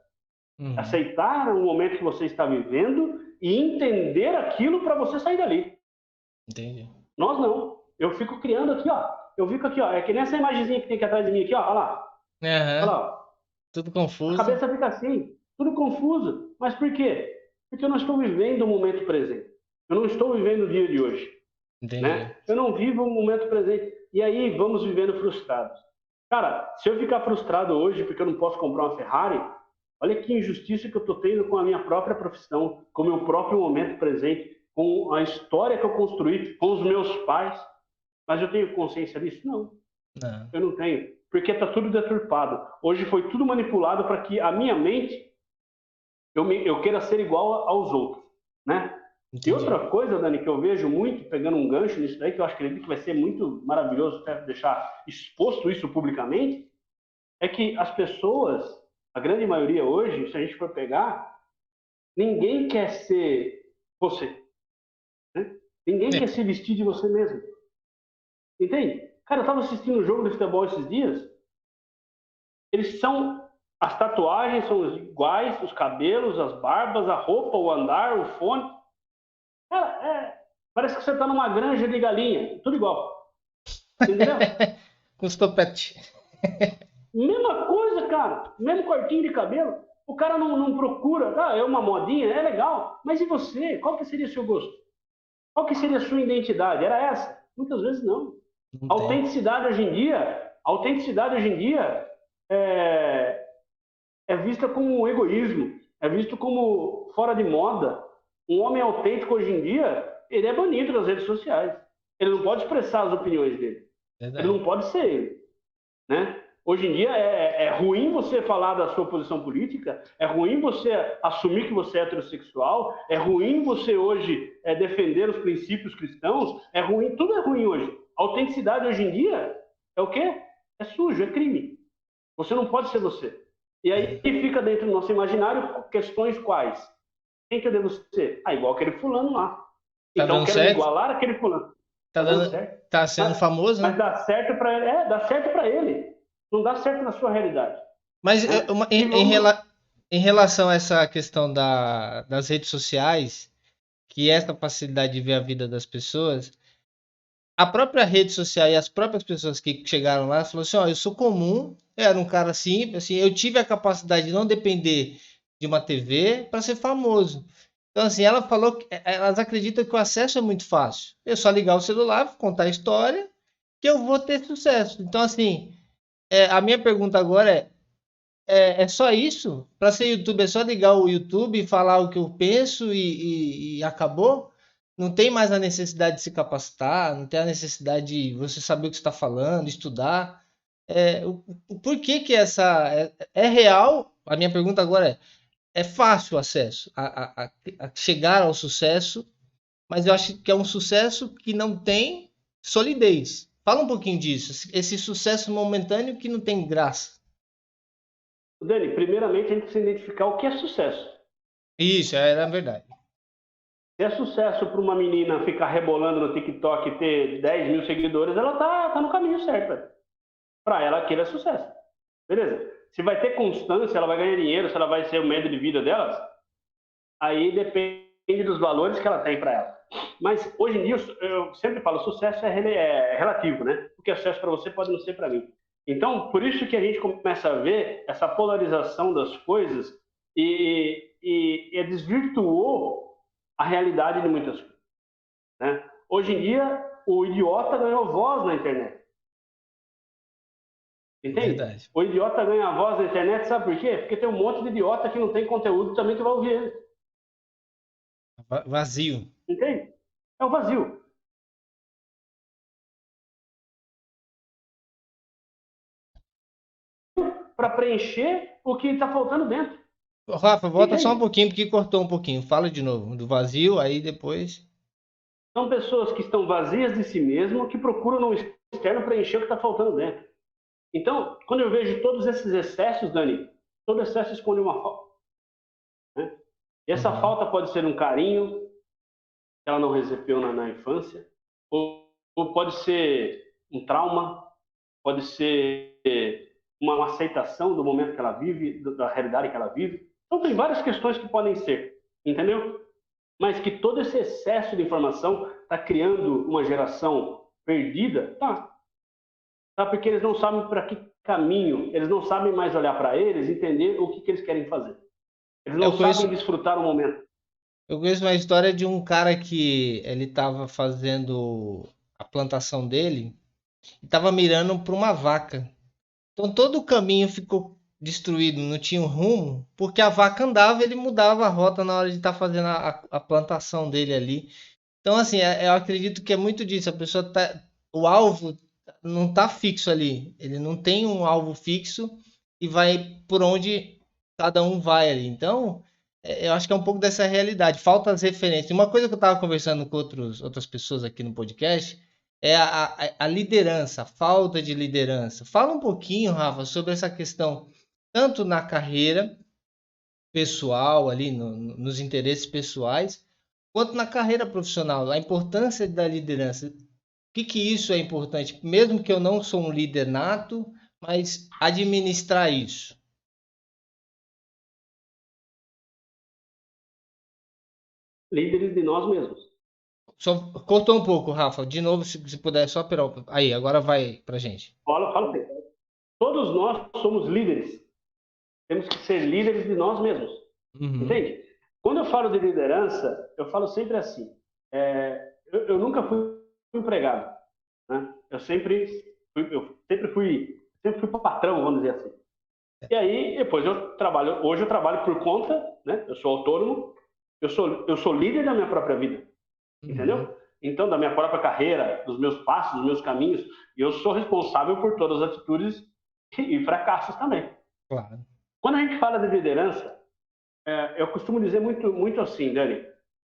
Uhum. Aceitar o momento que você está vivendo e entender aquilo para você sair dali. Entendi. Nós não. Eu fico criando aqui, ó. Eu fico aqui, ó. É que nem essa imagenzinha que tem aqui atrás de mim, aqui, ó. Olha lá. Olha Aham. lá, ó. Tudo A confuso. cabeça fica assim, tudo confuso. Mas por quê? Porque eu não estou vivendo o momento presente. Eu não estou vivendo o dia de hoje, Entendi. né? Eu não vivo o momento presente. E aí vamos vivendo frustrados. Cara, se eu ficar frustrado hoje porque eu não posso comprar uma Ferrari, olha que injustiça que eu estou tendo com a minha própria profissão, com o meu próprio momento presente, com a história que eu construí, com os meus pais. Mas eu tenho consciência disso? Não, Não. eu não tenho. Porque está tudo deturpado. Hoje foi tudo manipulado para que a minha mente eu queira ser igual aos outros, né? E outra coisa, Dani, que eu vejo muito, pegando um gancho nisso daí, que eu acredito que vai ser muito maravilhoso até deixar exposto isso publicamente, é que as pessoas, a grande maioria hoje, se a gente for pegar, ninguém quer ser você. Né? Ninguém quer se vestir de você mesmo. Entende? Cara, eu estava assistindo um jogo de futebol esses dias. Eles são. As tatuagens são iguais, os cabelos, as barbas, a roupa, o andar, o fone. Cara, parece que você está numa granja de galinha. Tudo igual. Entendeu? Com os topetes. Mesma coisa, cara. Mesmo cortinho de cabelo. O cara não procura. Ah, é uma modinha, é legal. Mas e você? Qual que seria o seu gosto? Qual que seria a sua identidade? Era essa? Muitas vezes não. Não tem. Autenticidade hoje em dia é vista como egoísmo, é visto como fora de moda. Um homem autêntico hoje em dia, ele é banido das redes sociais. Ele não pode expressar as opiniões dele. Ele Verdade. não pode ser ele, né? Hoje em dia é ruim você falar da sua posição política, é ruim você assumir que você é heterossexual, é ruim você hoje defender os princípios cristãos, é ruim, tudo é ruim hoje. A autenticidade hoje em dia é o quê? É sujo, é crime. Você não pode ser você. E aí fica dentro do nosso imaginário questões quais? Quem que eu devo ser? Ah, igual aquele fulano lá. Tá Então eu dando quero me certo? igualar àquele fulano. Tá Tá dando dando, certo. tá sendo famoso, Mas né? dá certo para ele. Dá certo para ele. Não dá certo na sua realidade. Mas Né? E vamos. em relação a essa questão das redes sociais, que é essa facilidade de ver a vida das pessoas, a própria rede social e as próprias pessoas que chegaram lá falaram assim, ó, eu sou comum, eu era um cara simples, assim, eu tive a capacidade de não depender de uma TV para ser famoso. Então, assim, ela falou que elas acreditam que o acesso é muito fácil. Eu só ligar o celular, contar a história, que eu vou ter sucesso. Então, assim, a minha pergunta agora é só isso? Para ser YouTube é só ligar o YouTube e falar o que eu penso e acabou? Não tem mais a necessidade de se capacitar, não tem a necessidade de você saber o que está falando, estudar. Por que que é real? A minha pergunta agora é fácil o acesso a chegar ao sucesso, mas eu acho que é um sucesso que não tem solidez. Fala um pouquinho disso, esse sucesso momentâneo que não tem graça. Dani, primeiramente a gente precisa identificar o que é sucesso. Isso, é verdade. Se é sucesso para uma menina ficar rebolando no TikTok e ter 10 mil seguidores, ela tá no caminho certo. Para ela, aquilo é sucesso. Beleza? Se vai ter constância, ela vai ganhar dinheiro, se ela vai ser o médio de vida delas, aí depende dos valores que ela tem para ela. Mas hoje em dia, eu sempre falo, sucesso é relativo, né? O que é sucesso para você pode não ser para mim. Então, por isso que a gente começa a ver essa polarização das coisas e desvirtuou a realidade de muitas coisas. Né? Hoje em dia, o idiota ganhou voz na internet. Entende? Verdade. O idiota ganha voz na internet, sabe por quê? Porque tem um monte de idiota que não tem conteúdo também que vai ouvir ele. Vazio. Entende? É o vazio. Para preencher o que está faltando dentro. Rafa, volta só um Entende? pouquinho porque cortou um pouquinho. Fala de novo do vazio, aí depois. São pessoas que estão vazias de si mesmas, que procuram no externo preencher o que está faltando dentro. Então, quando eu vejo todos esses excessos, Dani, todo excesso esconde uma falta. Né? E essa Uhum. falta pode ser um carinho que ela não recebeu na infância, ou pode ser um trauma, pode ser uma aceitação do momento que ela vive, da realidade que ela vive. Então, tem várias questões que podem ser, entendeu? Mas que todo esse excesso de informação está criando uma geração perdida, tá? Porque eles não sabem para que caminho, eles não sabem mais olhar para eles, entender o que eles querem fazer. Eles não Eu sabem conheço, desfrutar o momento. eu conheço uma história de um cara que ele estava fazendo a plantação dele e estava mirando para uma vaca. Então todo o caminho ficou destruído, não tinha um rumo, porque a vaca andava, ele mudava a rota na hora de estar fazendo a plantação dele ali. Então, assim, eu acredito que é muito disso. A pessoa tá. O alvo não tá fixo ali. Ele não tem um alvo fixo e vai por onde cada um vai ali. Então, eu acho que é um pouco dessa realidade, falta as referências. Uma coisa que eu estava conversando com outras pessoas aqui no podcast é a liderança, a falta de liderança. Fala um pouquinho, Rafa, sobre essa questão, tanto na carreira pessoal, ali nos interesses pessoais, quanto na carreira profissional, a importância da liderança. O que isso é importante? Mesmo que eu não sou um líder nato, mas administrar isso. Líderes de nós mesmos. Só cortou um pouco, Rafa. De novo, se puder, só para aí, agora vai pra gente. Fala assim, todos nós somos líderes. Temos que ser líderes de nós mesmos. Uhum. Entende? Quando eu falo de liderança, eu falo sempre assim. Eu nunca fui empregado, né? Eu sempre fui patrão, vamos dizer assim. E aí, depois hoje eu trabalho por conta, né? Eu sou autônomo, eu sou líder da minha própria vida, Uhum. entendeu? Então, da minha própria carreira, dos meus passos, dos meus caminhos, e eu sou responsável por todas as atitudes e fracassos também. Claro. Quando a gente fala de liderança, eu costumo dizer muito, muito assim, Dani,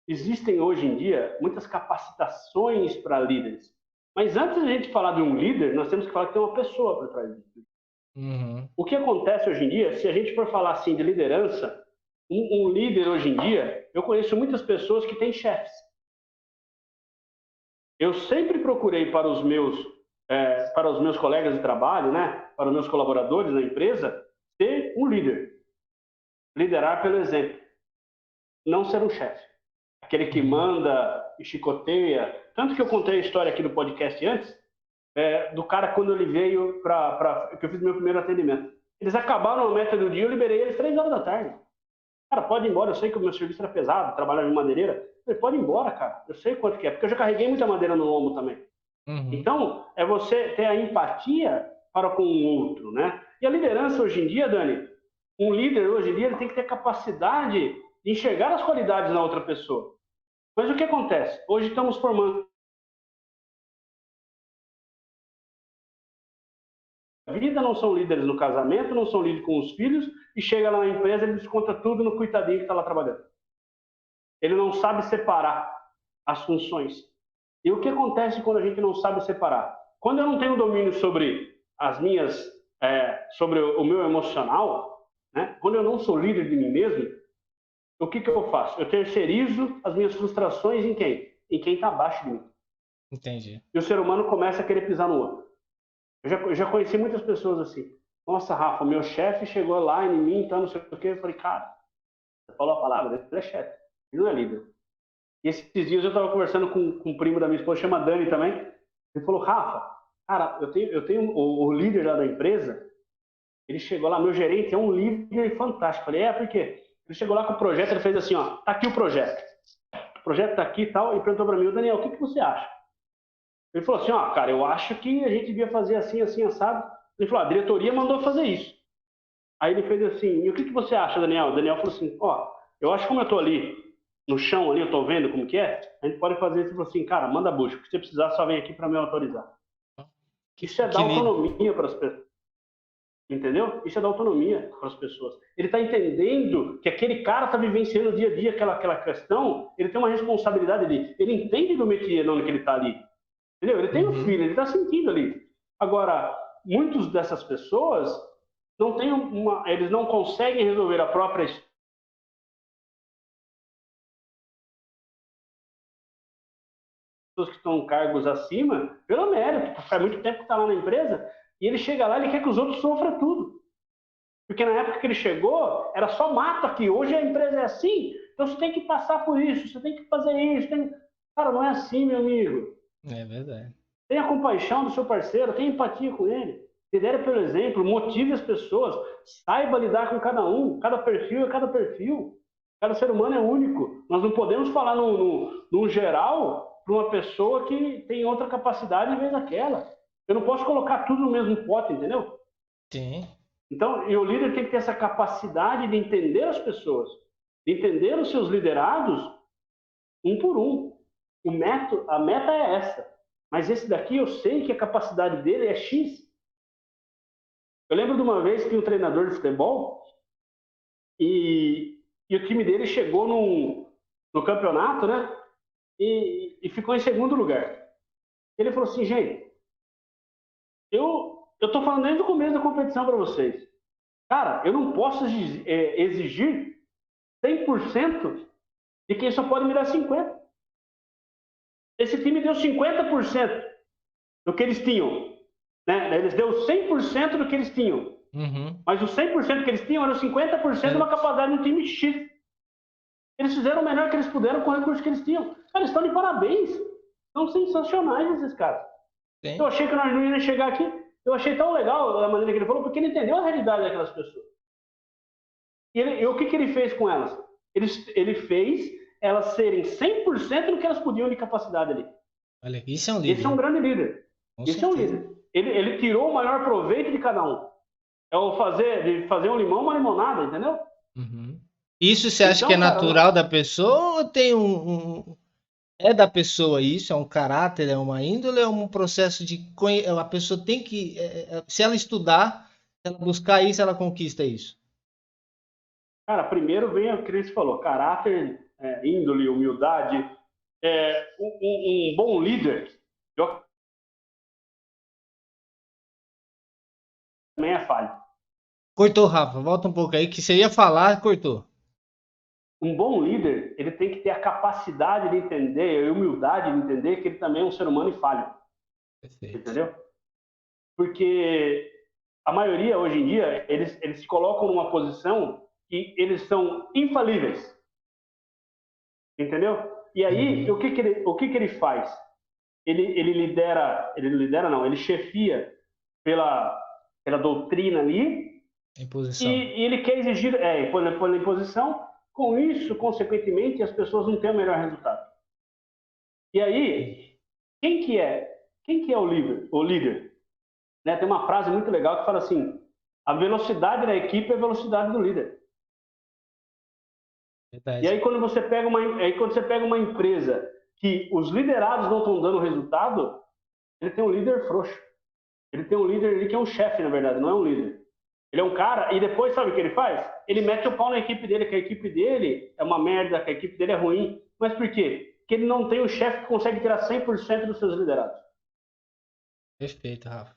existem hoje em dia muitas capacitações para líderes. Mas antes de a gente falar de um líder, nós temos que falar que tem uma pessoa por trás disso. Uhum. O que acontece hoje em dia, se a gente for falar assim de liderança, um líder hoje em dia, eu conheço muitas pessoas que têm chefes. Eu sempre procurei para os meus colegas de trabalho, né, para os meus colaboradores na empresa, ser um líder, liderar pelo exemplo, não ser um chefe, aquele que Uhum. manda e chicoteia. Tanto que eu contei a história aqui no podcast antes, do cara quando ele veio que eu fiz meu primeiro atendimento. Eles acabaram a meta do dia, eu liberei eles 3 horas da tarde. Cara, pode ir embora, eu sei que o meu serviço era pesado, trabalhar em madeireira. Eu falei, pode ir embora, cara, eu sei quanto que é, porque eu já carreguei muita madeira no lombo também. Uhum. Então, é você ter a empatia para com o outro, né? E a liderança hoje em dia, Dani, um líder hoje em dia ele tem que ter capacidade de enxergar as qualidades na outra pessoa. Mas o que acontece? Hoje estamos formando a vida, não são líderes no casamento, não são líderes com os filhos, e chega lá na empresa e desconta tudo no coitadinho que está lá trabalhando. Ele não sabe separar as funções. E o que acontece quando a gente não sabe separar? Quando eu não tenho domínio sobre sobre o meu emocional, né? Quando eu não sou líder de mim mesmo, o que eu faço? Eu terceirizo as minhas frustrações em quem? Em quem está abaixo de mim. Entendi. E o ser humano começa a querer pisar no outro. Eu já conheci muitas pessoas assim. Nossa, Rafa, meu chefe chegou lá em mim, então não sei o quê. Eu falei, cara, você falou a palavra, ele é chefe, ele não é líder. E esses dias eu estava conversando com um primo da minha esposa, chama Dani também. Ele falou, Rafa, cara, eu tenho o líder lá da empresa, ele chegou lá, meu gerente é um líder fantástico. Eu falei, por quê? Ele chegou lá com o projeto, ele fez assim, ó, tá aqui o projeto. O projeto tá aqui e tal, e perguntou para mim, Daniel, o que você acha? Ele falou assim, ó, cara, eu acho que a gente devia fazer assim, assim, assado. Ele falou, a diretoria mandou fazer isso. Aí ele fez assim, e o que você acha, Daniel? O Daniel falou assim, ó, eu acho que como eu tô ali no chão, ali, eu tô vendo como que é, a gente pode fazer isso. Ele falou assim, cara, manda bucha, o que você precisar só vem aqui para me autorizar. Isso é dar Que lindo. autonomia para as pessoas. Entendeu? Isso é dar autonomia para as pessoas. Ele está entendendo que aquele cara está vivenciando o dia a dia aquela questão, ele tem uma responsabilidade ali. Ele entende do métier onde ele está ali. Entendeu? Ele tem um Uhum. filho, ele está sentindo ali. Agora, muitas dessas pessoas não têm eles não conseguem resolver a própria pessoas que estão em cargos acima pelo mérito, faz muito tempo que está lá na empresa, e ele chega lá e ele quer que os outros sofram tudo. Porque na época que ele chegou, era só mato aqui. Hoje a empresa é assim, então você tem que passar por isso, você tem que fazer isso. Cara, não é assim, meu amigo. É verdade. Tenha compaixão do seu parceiro, tenha empatia com ele. Lidere pelo exemplo, motive as pessoas, saiba lidar com cada um. Cada perfil é cada perfil. Cada ser humano é único. Nós não podemos falar no geral para uma pessoa que tem outra capacidade em vez daquela. Eu não posso colocar tudo no mesmo pote, entendeu? Sim. Então, o líder tem que ter essa capacidade de entender as pessoas, de entender os seus liderados um por um. A meta é essa. Mas esse daqui eu sei que a capacidade dele é X. Eu lembro de uma vez que um treinador de futebol e e o time dele chegou no campeonato, né? E ficou em segundo lugar. Ele falou assim, gente, eu tô falando desde o começo da competição para vocês. Cara, eu não posso exigir 100% de quem só pode me dar 50%. Esse time deu 50% do que eles tinham. Né? Eles deu 100% do que eles tinham. Uhum. Mas o 100% que eles tinham era 50% de uma capacidade no time X. Eles fizeram o melhor que eles puderam com o recurso que eles tinham. Cara, eles estão de parabéns. São sensacionais esses caras. Sim. Eu achei que nós não íamos chegar aqui. Eu achei tão legal a maneira que ele falou, porque ele entendeu a realidade daquelas pessoas. E o que ele fez com elas? Ele fez elas serem 100% do que elas podiam de capacidade ali. Olha, isso é um líder. Esse é um grande líder. Com Esse é um certeza. líder. Ele tirou o maior proveito de cada um. É o de fazer um limão, uma limonada, entendeu? Uhum. Isso você acha Então, que é cara, natural da pessoa ou tem é da pessoa isso? É um caráter, é uma índole, é um processo de a pessoa tem que se ela estudar, se ela buscar isso, ela conquista isso. cara, primeiro vem o que Cris falou, caráter, índole, humildade, um bom líder. Eu também é falho. Cortou, Rafa. Volta um pouco aí que você ia falar, cortou. Um bom líder, ele tem que ter a capacidade de entender, a humildade de entender que ele também é um ser humano e falho. Perfeito. Entendeu? Porque a maioria, hoje em dia, eles se colocam numa posição que eles são infalíveis. Entendeu? E aí, Uhum. o que ele faz? Ele lidera não, ele chefia pela doutrina ali Imposição. e ele quer exigir, pela imposição, com isso, consequentemente, as pessoas não têm o melhor resultado. E aí, quem que é o líder? Né? Tem uma frase muito legal que fala assim, a velocidade da equipe é a velocidade do líder. E Verdade. aí quando você pega uma empresa que os liderados não estão dando resultado, ele tem um líder frouxo. Ele tem um líder ali que é um chefe, na verdade, não é um líder. Ele é um cara, e depois sabe o que ele faz? Ele mete o pau na equipe dele, que a equipe dele é uma merda, que a equipe dele é ruim. Mas por quê? Porque ele não tem um chefe que consegue tirar 100% dos seus liderados. Perfeito, Rafa.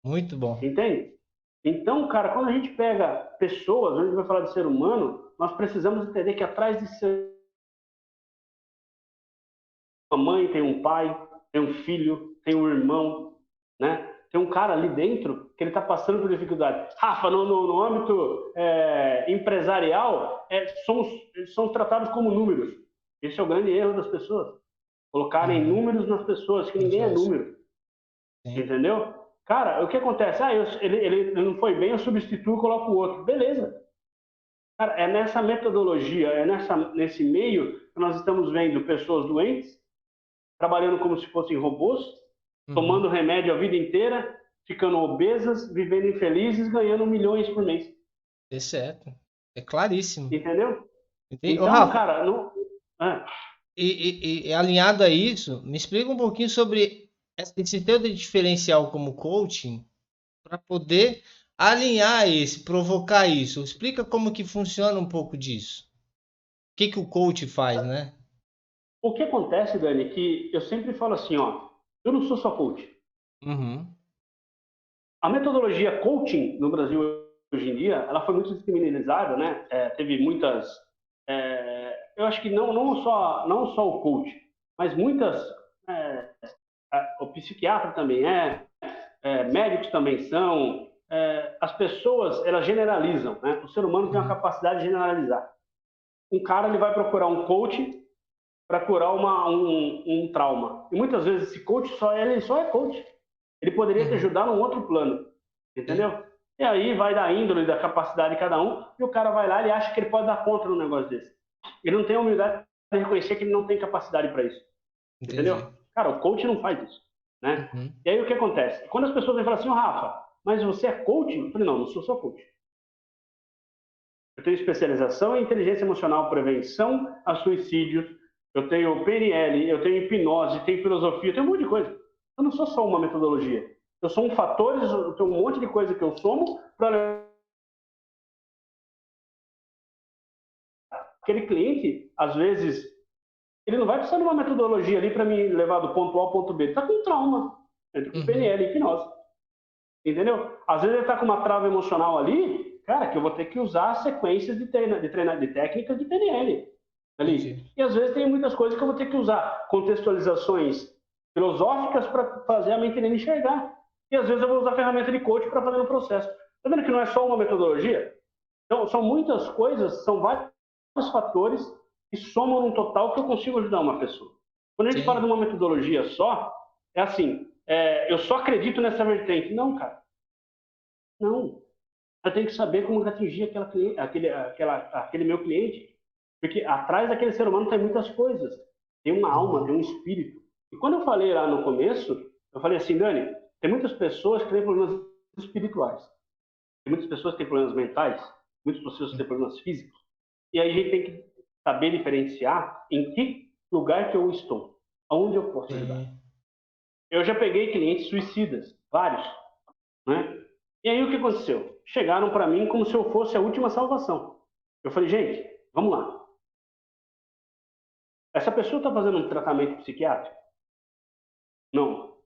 Muito bom. Entende? Então, cara, quando a gente pega pessoas, a gente vai falar de ser humano, nós precisamos entender que atrás de ser uma mãe, tem um pai, tem um filho, tem um irmão, né? Tem um cara ali dentro que ele está passando por dificuldade. Rafa, no âmbito empresarial, somos tratados como números. Esse é o grande erro das pessoas. Colocarem Uhum. números nas pessoas, que ninguém é Influência. número. Sim. Entendeu? Cara, o que acontece? Ele não foi bem, eu substituo e coloco o outro. Beleza. Cara, é nessa metodologia, nesse meio que nós estamos vendo pessoas doentes, trabalhando como se fossem robôs, Uhum. tomando remédio a vida inteira, ficando obesas, vivendo infelizes, ganhando milhões por mês. É certo. É claríssimo. Entendeu? Entendi. Ô, Então, Rafa, cara, não. É. e alinhado a isso, me explica um pouquinho sobre esse teu diferencial como coaching para poder alinhar esse, provocar isso. Explica como que funciona um pouco disso. O que que o coach faz, né? O que acontece, Dani, é que eu sempre falo assim, ó, eu não sou só coach. Uhum. A metodologia coaching no Brasil hoje em dia, ela foi muito descriminalizada, né? Teve muitas, eu acho que não só o coach, mas muitas, é, o psiquiatra também médicos também são, as pessoas elas generalizam, né? O ser humano tem uma Uhum. capacidade de generalizar. Um cara ele vai procurar um coach para curar um trauma. E muitas vezes esse coach ele só é coach. Ele poderia te Uhum. ajudar num outro plano, Sim. entendeu? E aí vai da índole, da capacidade de cada um, e o cara vai lá e acha que ele pode dar conta num negócio desse. Ele não tem a humildade de reconhecer que ele não tem capacidade para isso, Entendi. entendeu? Cara, o coach não faz isso, né? Uhum. E aí o que acontece? Quando as pessoas vêm falar assim, Rafa, mas você é coach? Eu falei, não sou só coach. Eu tenho especialização em inteligência emocional, prevenção a suicídios, eu tenho PNL, eu tenho hipnose, tenho filosofia, eu tenho um monte de coisa. Eu não sou só uma metodologia. Eu sou fatores, eu tenho um monte de coisa que eu somo para aquele cliente, às vezes, ele não vai precisar de uma metodologia ali para me levar do ponto A ao ponto B. Ele está com trauma, entra com PNL e hipnose. Entendeu? Às vezes ele está com uma trava emocional ali, cara, que eu vou ter que usar sequências de técnicas de PNL ali. E às vezes tem muitas coisas que eu vou ter que usar contextualizações filosóficas para fazer a mente dele enxergar. E às vezes eu vou usar ferramenta de coach para fazer no processo. Tá vendo que não é só uma metodologia? Então, são muitas coisas, são vários fatores que somam num total que eu consigo ajudar uma pessoa. Quando a gente fala de uma metodologia só, é assim, eu só acredito nessa vertente. Não, cara. Não. Eu tenho que saber como atingir aquele meu cliente. Porque atrás daquele ser humano tem muitas coisas. Tem uma alma, tem um espírito. E quando eu falei lá no começo, eu falei assim, Dani, tem muitas pessoas que têm problemas espirituais. Tem muitas pessoas que têm problemas mentais. Muitas pessoas que têm problemas físicos. E aí a gente tem que saber diferenciar em que lugar que eu estou. Aonde eu posso ajudar. Eu já peguei clientes suicidas. Vários. Né? E aí o que aconteceu? Chegaram para mim como se eu fosse a última salvação. Eu falei, gente, vamos lá. Essa pessoa está fazendo um tratamento psiquiátrico? Não.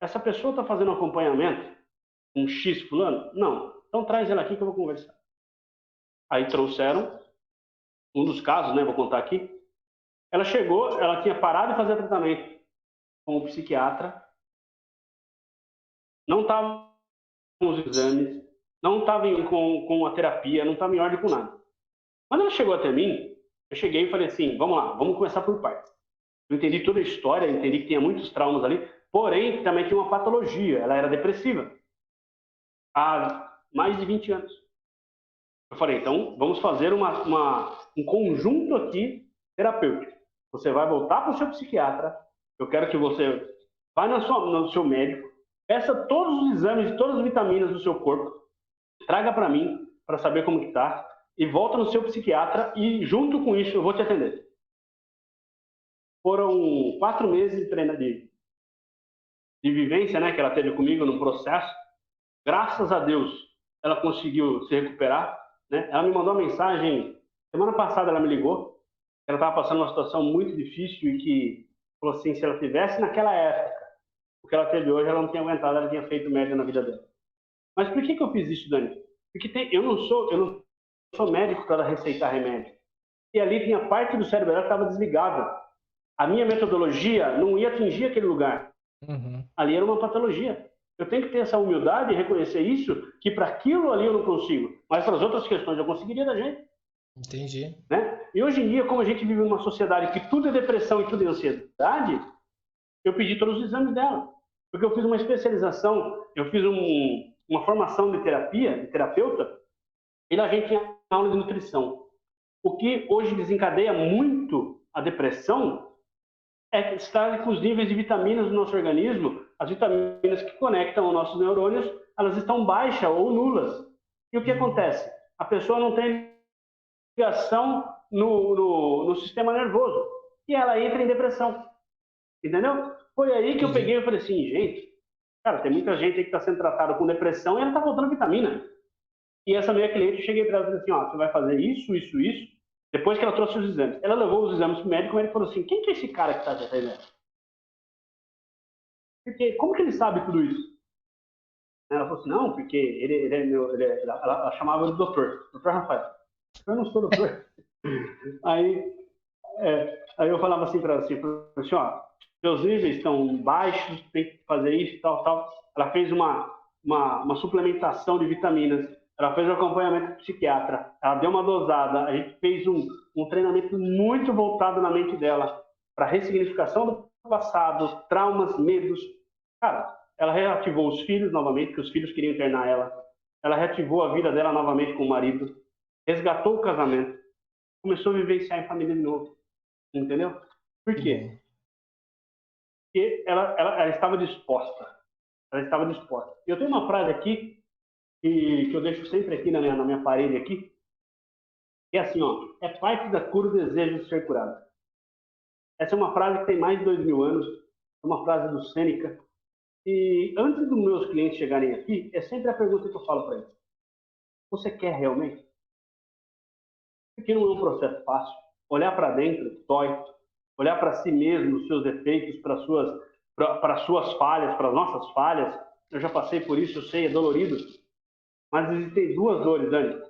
Essa pessoa está fazendo um acompanhamento? Um X fulano? Não. Então traz ela aqui que eu vou conversar. Aí trouxeram um dos casos, né? Vou contar aqui. Ela chegou, ela tinha parado de fazer tratamento com o psiquiatra, não estava com os exames, não estava com a terapia, não estava em ordem com nada. Quando ela chegou até mim, eu cheguei e falei assim, vamos lá, vamos começar por partes. Eu entendi toda a história, entendi que tinha muitos traumas ali, porém, também tinha uma patologia, ela era depressiva. Há mais de 20 anos. Eu falei, então, vamos fazer um conjunto aqui terapêutico. Você vai voltar para o seu psiquiatra, eu quero que você vá no seu médico, peça todos os exames, todas as vitaminas do seu corpo, traga para mim, para saber como que está, e volta no seu psiquiatra e junto com isso eu vou te atender. Foram 4 meses de treino de vivência, né, que ela teve comigo num processo. Graças a Deus, ela conseguiu se recuperar, né? Ela me mandou uma mensagem, semana passada ela me ligou, ela estava passando uma situação muito difícil e que falou assim, se ela tivesse naquela época, o que ela teve hoje, ela não tinha aguentado, ela tinha feito média na vida dela. Mas por que eu fiz isso, Dani? Porque eu não sou médico para receitar remédio. E ali tinha parte do cérebro dela que estava desligada. A minha metodologia não ia atingir aquele lugar. Ali era uma patologia. Eu tenho que ter essa humildade e reconhecer isso, que para aquilo ali eu não consigo, mas para as outras questões eu conseguiria da gente. Entendi. Né? E hoje em dia, como a gente vive numa sociedade que tudo é depressão e tudo é ansiedade, eu pedi todos os exames dela. Porque eu fiz uma especialização, eu fiz uma formação de terapia, de terapeuta, e lá a gente tinha aula de nutrição. O que hoje desencadeia muito a depressão é estar com os níveis de vitaminas do nosso organismo, as vitaminas que conectam os nossos neurônios, elas estão baixas ou nulas. E o que acontece? A pessoa não tem ligação no sistema nervoso e ela entra em depressão. Entendeu? Foi aí que eu peguei e falei assim, gente, cara, tem muita gente aí que está sendo tratada com depressão e ela está faltando vitamina. E essa minha cliente, eu cheguei para ela e falei assim, ó, você vai fazer isso, isso, isso, depois que ela trouxe os exames. Ela levou os exames para o médico e ele falou assim, quem que é esse cara que está te atendendo? Porque, como que ele sabe tudo isso? Ela falou assim, não, porque ele é meu, ela chamava ele de doutor Rafael. Eu não sou doutor. Aí, aí eu falava assim para ela, assim, ó, seus níveis estão baixos, tem que fazer isso, tal, tal. Ela fez uma suplementação de vitaminas, ela fez um acompanhamento com psiquiatra, ela deu uma dosada, a gente fez um treinamento muito voltado na mente dela para ressignificação do passado, traumas, medos. Cara, ela reativou os filhos novamente, que os filhos queriam internar ela. Ela reativou a vida dela novamente com o marido, resgatou o casamento, começou a vivenciar em família de novo. Entendeu? Por quê? Porque ela estava disposta. Ela estava disposta. Eu tenho uma frase aqui que eu deixo sempre aqui na minha parede aqui, que é assim, ó, é parte da cura o desejo de ser curado. Essa é uma frase que tem mais de 2000 anos, é uma frase do Sêneca. E antes dos meus clientes chegarem aqui, é sempre a pergunta que eu falo para eles. Você quer realmente? porque não é um processo fácil. Olhar para dentro dói, olhar para si mesmo, os seus defeitos, para as suas falhas, para as nossas falhas. Eu já passei por isso, eu sei, é dolorido. Mas existem duas dores, Dani.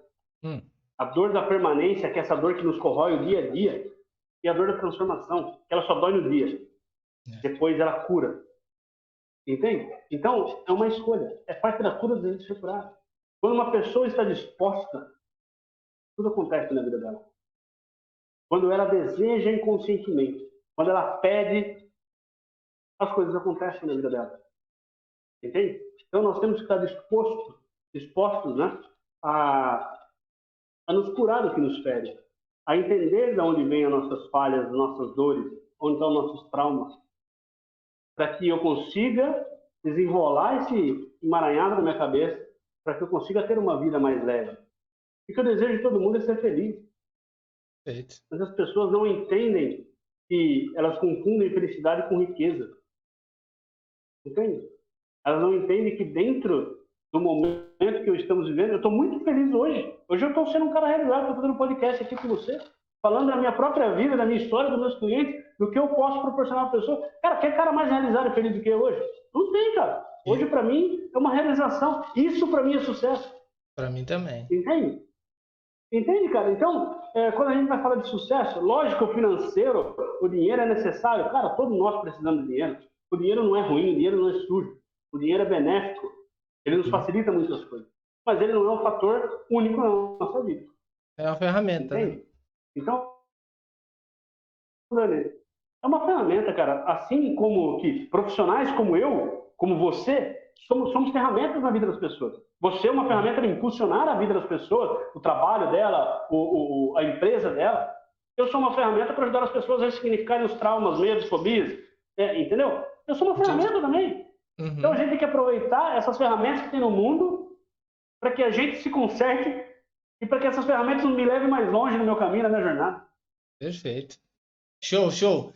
A dor da permanência, que é essa dor que nos corrói o dia a dia, e a dor da transformação, que ela só dói no dia. Depois ela cura. Entende? Então, é uma escolha. É parte da cura de ser curado. Quando uma pessoa está disposta, tudo acontece na vida dela. Quando ela deseja inconscientemente, quando ela pede, as coisas acontecem na vida dela. Entende? Então, nós temos que estar dispostos, né, a nos curar do que nos fere, a entender de onde vêm as nossas falhas, as nossas dores, onde estão nossos traumas, para que eu consiga desenrolar esse emaranhado na minha cabeça, para que eu consiga ter uma vida mais leve. E que o desejo de todo mundo é ser feliz. Perfeito. Mas as pessoas não entendem que elas confundem felicidade com riqueza. Entende? Elas não entendem que dentro do momento que estamos vivendo, eu estou muito feliz hoje. Hoje eu estou sendo um cara realizado, estou fazendo um podcast aqui com você, falando da minha própria vida, da minha história, dos meus clientes, do que eu posso proporcionar para a pessoa. Cara, quer cara mais realizado e feliz do que eu hoje? Não tem, cara. Hoje, para mim, é uma realização. Isso, para mim, é sucesso. Para mim também. Entende? Entende, cara? Então, quando a gente vai falar de sucesso, lógico, o financeiro, o dinheiro é necessário. Cara, todos nós precisamos de dinheiro. O dinheiro não é ruim, o dinheiro não é sujo. O dinheiro é benéfico. Ele nos facilita muitas coisas. Mas ele não é um fator único na nossa vida. É uma ferramenta, entende? Né? Então, Dani, é uma ferramenta, cara. Assim como que profissionais como eu, como você, somos ferramentas na vida das pessoas. Você é uma ferramenta de impulsionar a vida das pessoas, o trabalho dela, a empresa dela. Eu sou uma ferramenta para ajudar as pessoas a ressignificarem os traumas, medos, fobias. Entendeu? Eu sou uma ferramenta também. Uhum. Então a gente tem que aproveitar essas ferramentas que tem no mundo para que a gente se conserte e para que essas ferramentas me levem mais longe no meu caminho, na minha jornada. Perfeito. Show.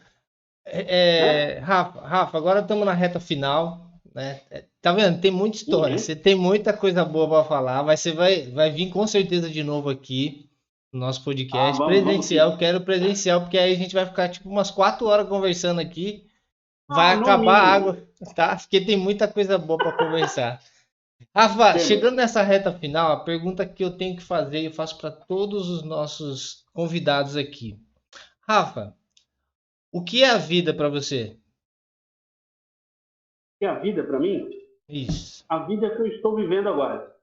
Rafa, agora estamos na reta final, né? Tá vendo? Tem muita história, Você tem muita coisa boa para falar. Você vai vir com certeza de novo aqui no nosso podcast presencial. Vamos, quero presencial, porque aí a gente vai ficar tipo umas 4 horas conversando aqui. Vai acabar a água, tá? Porque tem muita coisa boa para conversar. Rafa, chegando nessa reta final, a pergunta que eu tenho que fazer, eu faço para todos os nossos convidados aqui. Rafa, o que é a vida para você? O que é a vida para mim? Isso. A vida que eu estou vivendo agora.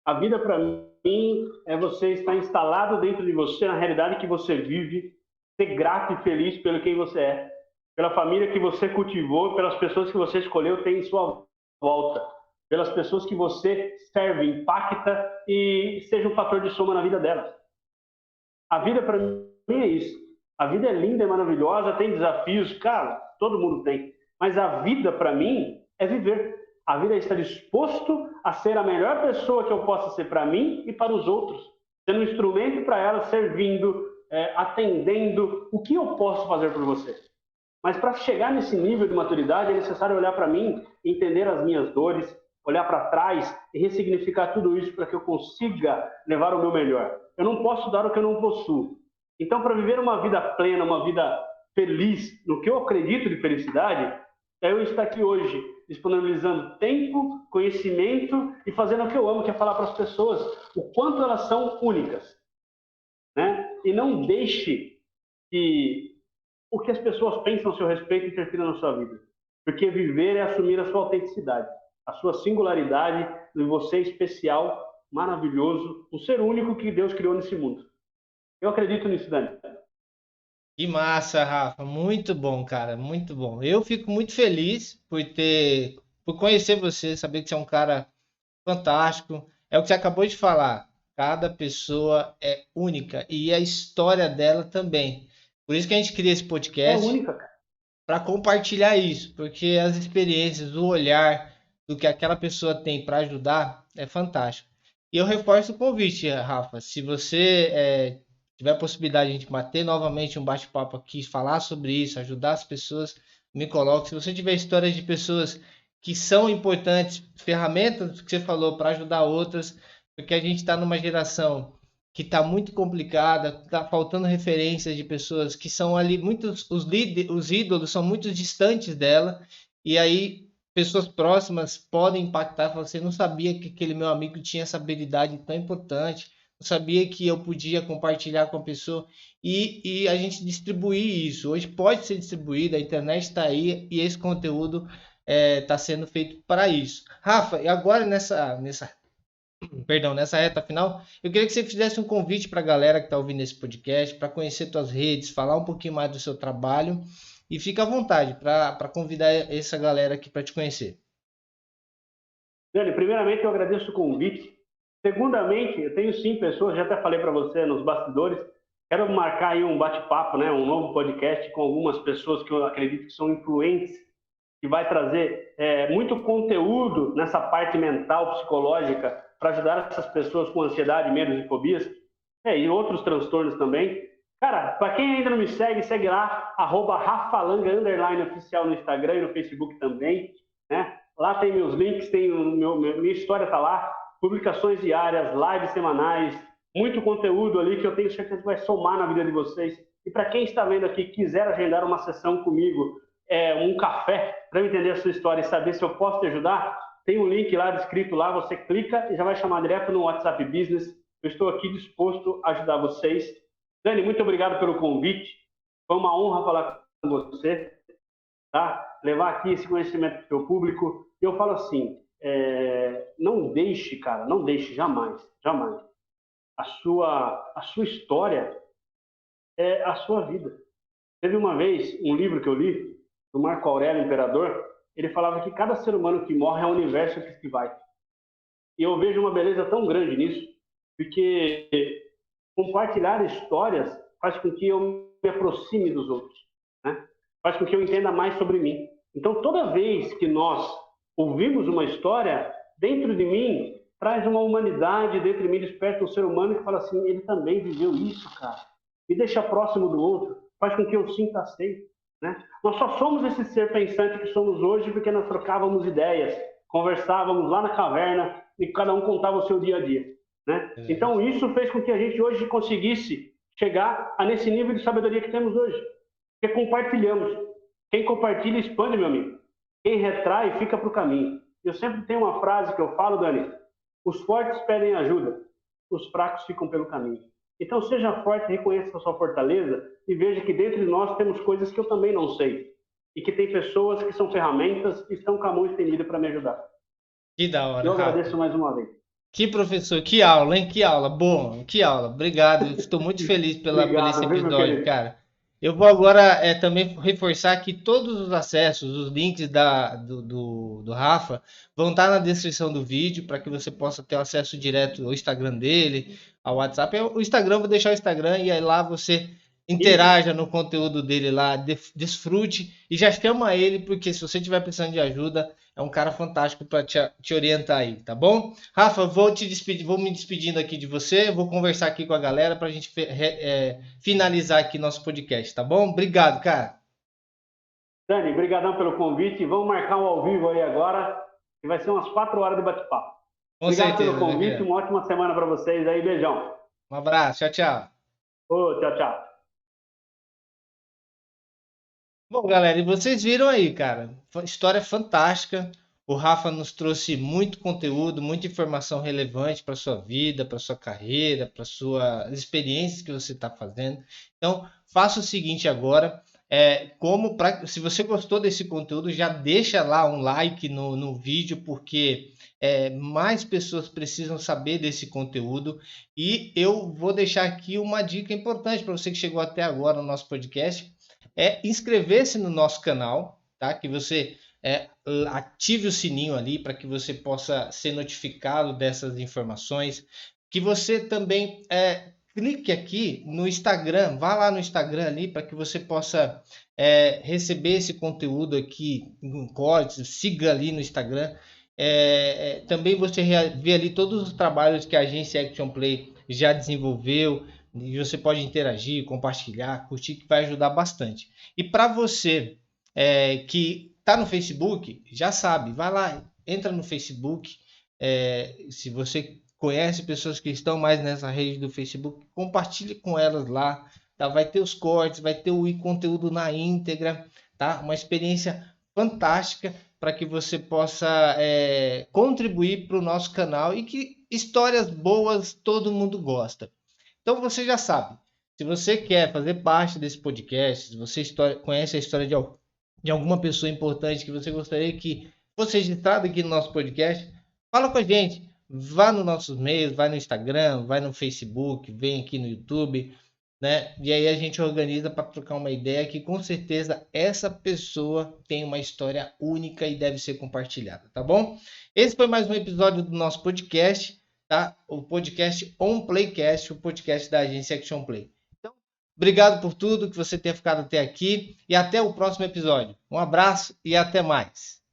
A vida para mim é você estar instalado dentro de você, na realidade que você vive, ser grato e feliz pelo quem você é, pela família que você cultivou, pelas pessoas que você escolheu ter em sua volta, pelas pessoas que você serve, impacta e seja um fator de soma na vida delas. A vida para mim é isso. A vida é linda, é maravilhosa, tem desafios, cara, todo mundo tem. Mas a vida para mim é viver. A vida é estar disposto a ser a melhor pessoa que eu possa ser para mim e para os outros. Sendo um instrumento para elas, servindo, atendendo. O que eu posso fazer por você? Mas para chegar nesse nível de maturidade é necessário olhar para mim, entender as minhas dores, olhar para trás e ressignificar tudo isso para que eu consiga levar o meu melhor. Eu não posso dar o que eu não possuo. Então, para viver uma vida plena, uma vida feliz, no que eu acredito de felicidade, é eu estar aqui hoje, disponibilizando tempo, conhecimento e fazendo o que eu amo, que é falar para as pessoas o quanto elas são únicas. Né? E não deixe que o que as pessoas pensam a seu respeito interfira na sua vida. Porque viver é assumir a sua autenticidade, a sua singularidade, de você especial, maravilhoso, um ser único que Deus criou nesse mundo. Eu acredito nisso, Dani. Que massa, Rafa. Muito bom, cara. Muito bom. Eu fico muito feliz por conhecer você, saber que você é um cara fantástico. É o que você acabou de falar. Cada pessoa é única e a história dela também. Por isso que a gente cria esse podcast. É única, cara. Para compartilhar isso, porque as experiências, o olhar do que aquela pessoa tem para ajudar é fantástico. E eu reforço o convite, Rafa. Se você tiver a possibilidade de a gente bater novamente um bate-papo aqui, falar sobre isso, ajudar as pessoas, me coloque. Se você tiver histórias de pessoas que são importantes, ferramentas que você falou para ajudar outras, porque a gente está numa geração que está muito complicada, está faltando referências de pessoas que são ali, muitos, os ídolos são muito distantes dela, e aí pessoas próximas podem impactar, falar assim, não sabia que aquele meu amigo tinha essa habilidade tão importante, não sabia que eu podia compartilhar com a pessoa, e a gente distribuir isso. Hoje pode ser distribuído, a internet está aí, e esse conteúdo está sendo feito para isso. Rafa, e agora nessa reta final, eu queria que você fizesse um convite para a galera que está ouvindo esse podcast, para conhecer suas redes, falar um pouquinho mais do seu trabalho e fica à vontade para convidar essa galera aqui para te conhecer. Dani, primeiramente eu agradeço o convite. Segundamente, eu tenho sim pessoas, já até falei para você nos bastidores, quero marcar aí um bate-papo, né, um novo podcast com algumas pessoas que eu acredito que são influentes, que vai trazer muito conteúdo nessa parte mental, psicológica, para ajudar essas pessoas com ansiedade, medos e fobias, e outros transtornos também. Cara, para quem ainda não me segue, segue lá, @rafalanga _oficial no Instagram e no Facebook também, né? Lá tem meus links, tem minha história tá lá, publicações diárias, lives semanais, muito conteúdo ali que eu tenho certeza que vai somar na vida de vocês. E para quem está vendo aqui, quiser agendar uma sessão comigo, um café, para eu entender a sua história e saber se eu posso te ajudar, tem um link lá descrito lá, você clica e já vai chamar direto no WhatsApp Business. Eu estou aqui disposto a ajudar vocês. Dani, muito obrigado pelo convite. Foi uma honra falar com você, tá? Levar aqui esse conhecimento para o seu público. Eu falo assim, não deixe, cara, não deixe jamais, jamais. A sua história é a sua vida. Teve uma vez um livro que eu li, do Marco Aurélio Imperador, ele falava que cada ser humano que morre é um universo que se vai. E eu vejo uma beleza tão grande nisso, porque compartilhar histórias faz com que eu me aproxime dos outros, né? Faz com que eu entenda mais sobre mim. Então, toda vez que nós ouvimos uma história, dentro de mim traz uma humanidade, dentro de mim desperta um ser humano que fala assim, ele também viveu isso, cara. Me deixa próximo do outro, faz com que eu sinta aceito, né? Nós só somos esse ser pensante que somos hoje porque nós trocávamos ideias, conversávamos lá na caverna e cada um contava o seu dia a dia, né? Então isso fez com que a gente hoje conseguisse chegar a nesse nível de sabedoria que temos hoje, porque compartilhamos. Quem compartilha expande, meu amigo. Quem retrai fica para o caminho. Eu sempre tenho uma frase que eu falo, Dani: os fortes pedem ajuda, os fracos ficam pelo caminho. Então seja forte, reconheça a sua fortaleza e veja que dentro de nós temos coisas que eu também não sei. E que tem pessoas que são ferramentas e estão com a mão estendida para me ajudar. Que da hora, Eu Rafa. agradeço mais uma vez. Que professor, que aula, hein? Que aula, bom, que aula. Obrigado, estou muito feliz por esse episódio, cara. Eu vou agora também reforçar que todos os acessos, os links do Rafa vão estar na descrição do vídeo para que você possa ter acesso direto ao Instagram dele, ao WhatsApp. O Instagram, vou deixar o Instagram e aí lá você interaja no conteúdo dele lá, desfrute e já chama ele, porque se você estiver precisando de ajuda, é um cara fantástico para te orientar aí, tá bom? Rafa, vou me despedindo aqui de você, vou conversar aqui com a galera para a gente finalizar aqui nosso podcast, tá bom? Obrigado, cara. Dani, brigadão pelo convite. Vamos marcar um ao vivo aí agora, que vai ser umas 4 horas de bate-papo. Obrigado pelo convite, uma ótima semana para vocês aí, beijão. Um abraço, tchau, tchau. Tchau, tchau. Bom, galera, e vocês viram aí, cara, história fantástica. O Rafa nos trouxe muito conteúdo, muita informação relevante para sua vida, para sua carreira, para suas experiências que você está fazendo. Então, faça o seguinte agora, se você gostou desse conteúdo, já deixa lá um like no vídeo, porque mais pessoas precisam saber desse conteúdo. E eu vou deixar aqui uma dica importante para você que chegou até agora no nosso podcast. Inscrever-se no nosso canal, tá? Que você ative o sininho ali para que você possa ser notificado dessas informações. Que você também clique aqui no Instagram, vá lá no Instagram ali para que você possa receber esse conteúdo aqui em cortes, siga ali no Instagram. Também você vê ali todos os trabalhos que a agência Action Play já desenvolveu. E você pode interagir, compartilhar, curtir, que vai ajudar bastante. E para você que está no Facebook, já sabe, vai lá, entra no Facebook. Se você conhece pessoas que estão mais nessa rede do Facebook, compartilhe com elas lá, tá? Vai ter os cortes, vai ter o conteúdo na íntegra, tá? Uma experiência fantástica para que você possa contribuir para o nosso canal e que histórias boas todo mundo gosta. Então você já sabe, se você quer fazer parte desse podcast, se você conhece a história de alguma pessoa importante que você gostaria que fosse registrado aqui no nosso podcast, fala com a gente. Vá nos nossos meios, vai no Instagram, vai no Facebook, vem aqui no YouTube, né? E aí a gente organiza para trocar uma ideia que com certeza essa pessoa tem uma história única e deve ser compartilhada, tá bom? Esse foi mais um episódio do nosso podcast, tá? O podcast On Playcast, o podcast da agência Action Play. Então, obrigado por tudo que você tenha ficado até aqui e até o próximo episódio. Um abraço e até mais.